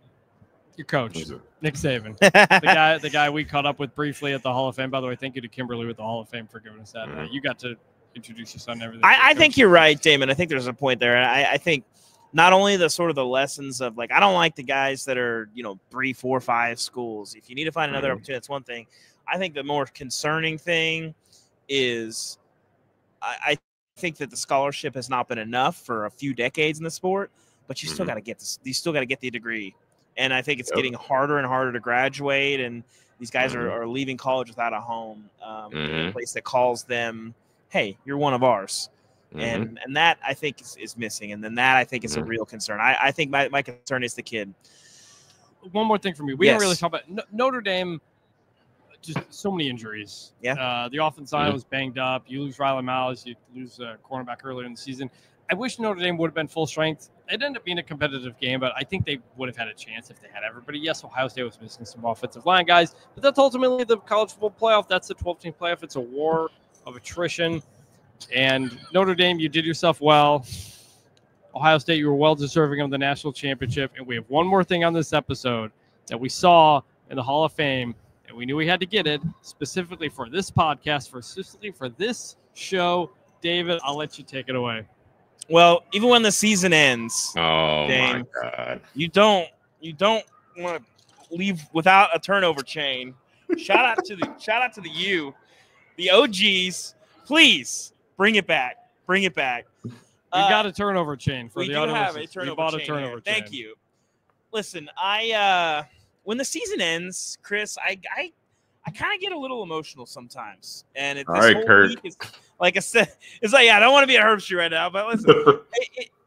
Your coach, Nick Saban. the guy we caught up with briefly at the Hall of Fame. By the way, thank you to Kimberly with the Hall of Fame for giving us that. You got to introduce your son and everything. I think you're right, Damon. I think there's a point there. I think not only the sort of the lessons of like, I don't like the guys that are, 3, 4, 5 schools. If you need to find another opportunity, that's one thing. I think the more concerning thing is I think that the scholarship has not been enough for a few decades in the sport, but you still got to get this. You still got to get the degree. And I think it's getting harder and harder to graduate. And these guys are leaving college without a home, a place that calls them, hey, you're one of ours. And that I think is missing. And then that I think is a real concern. I think my concern is the kid. One more thing for me. We didn't really talk about Notre Dame. Just so many injuries. Yeah. The offensive line was banged up. You lose Riley Miles. You lose a cornerback earlier in the season. I wish Notre Dame would have been full strength. It ended up being a competitive game, but I think they would have had a chance if they had everybody. Yes, Ohio State was missing some offensive line guys, but that's ultimately the college football playoff. That's the 12-team playoff. It's a war of attrition. And Notre Dame, you did yourself well. Ohio State, you were well deserving of the national championship. And we have one more thing on this episode that we saw in the Hall of Fame. and we knew we had to get it specifically for this podcast, specifically for this show. David, I'll let you take it away. Well, even when the season ends, Oh Dame, my God, you don't want to leave without a turnover chain. Shout out to the the OGs. Please bring it back. Bring it back. We got a turnover chain for we the do audio have a listeners. turnover We bought chain a turnover here. chain. Thank you. Listen, when the season ends, Chris, I kind of get a little emotional sometimes, and All right, Kirk. week is, like I said, it's like I don't want to be a Herbstreit right now, but listen,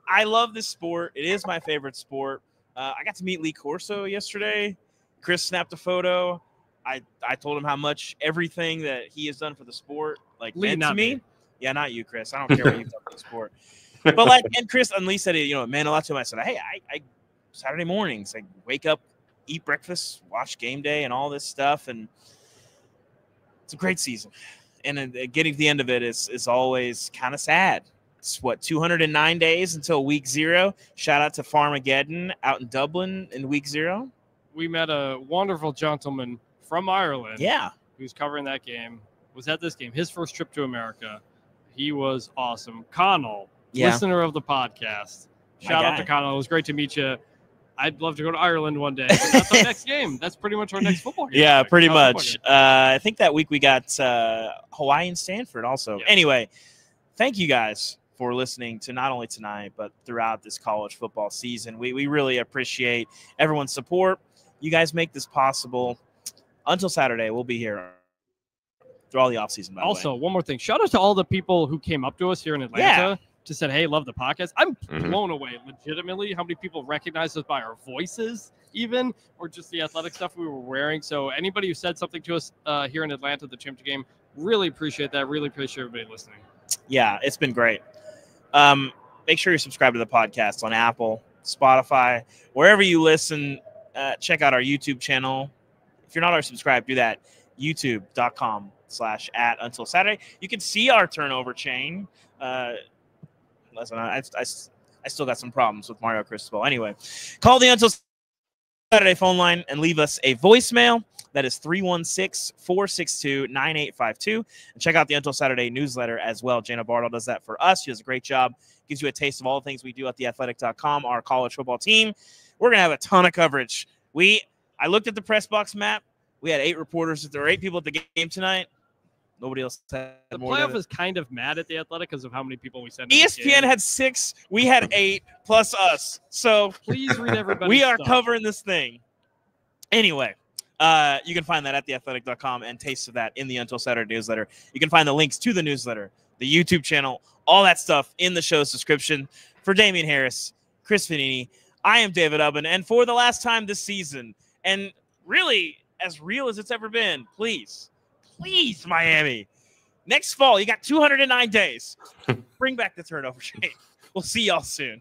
I love this sport. It is my favorite sport. I got to meet Lee Corso yesterday. Chris snapped a photo. I told him how much everything that he has done for the sport meant to me. Yeah, not you, Chris. I don't care what you've done for the sport. But and Chris and Lee said it meant a lot to him. I said, hey, I Saturday mornings, I wake up, eat breakfast, watch game day, and all this stuff, and it's a great season. And getting to the end of it is always kind of sad. It's 209 days until week 0. Shout out to Farmageddon out in Dublin in week 0. We met a wonderful gentleman from Ireland. Yeah. Who's covering that game, was at this game, his first trip to America. He was awesome. Connell, listener of the podcast. Shout out to Connell. It was great to meet you. I'd love to go to Ireland one day. But that's our next game. That's pretty much our next football game. Yeah, pretty much. I think that week we got Hawaii and Stanford also. Yeah. Anyway, thank you guys for listening to not only tonight, but throughout this college football season. We really appreciate everyone's support. You guys make this possible. Until Saturday, we'll be here through all the offseason. Also, one more thing. Shout out to all the people who came up to us here in Atlanta. Just said, hey, love the podcast. I'm blown away, legitimately, how many people recognize us by our voices, even, or just the athletic stuff we were wearing. So anybody who said something to us here in Atlanta at the championship game, really appreciate that. Really appreciate everybody listening. Yeah, it's been great. Make sure you subscribe to the podcast on Apple, Spotify, wherever you listen. Check out our YouTube channel. If you're not already subscribed, do that. YouTube.com/@UntilSaturday. You can see our turnover chain. Listen, I still got some problems with Mario Cristobal. Anyway, call the Until Saturday phone line and leave us a voicemail. That is 316-462-9852. And check out the Until Saturday newsletter as well. Jana Bartle does that for us. She does a great job. Gives you a taste of all the things we do at theathletic.com, our college football team. We're going to have a ton of coverage. I looked at the press box map. We had 8 reporters. There were 8 people at the game tonight. Nobody else had the more. The playoff is kind of mad at the Athletic because of how many people we sent. ESPN had 6. We had 8 plus us. So please read everybody. We are covering this thing. Anyway, you can find that at theathletic.com and taste of that in the Until Saturday newsletter. You can find the links to the newsletter, the YouTube channel, all that stuff in the show's description. For Damien Harris, Chris Vannini, I am David Ubben, and for the last time this season, and really as real as it's ever been, please, Miami, next fall, you got 209 days. Bring back the turnover chain. We'll see y'all soon.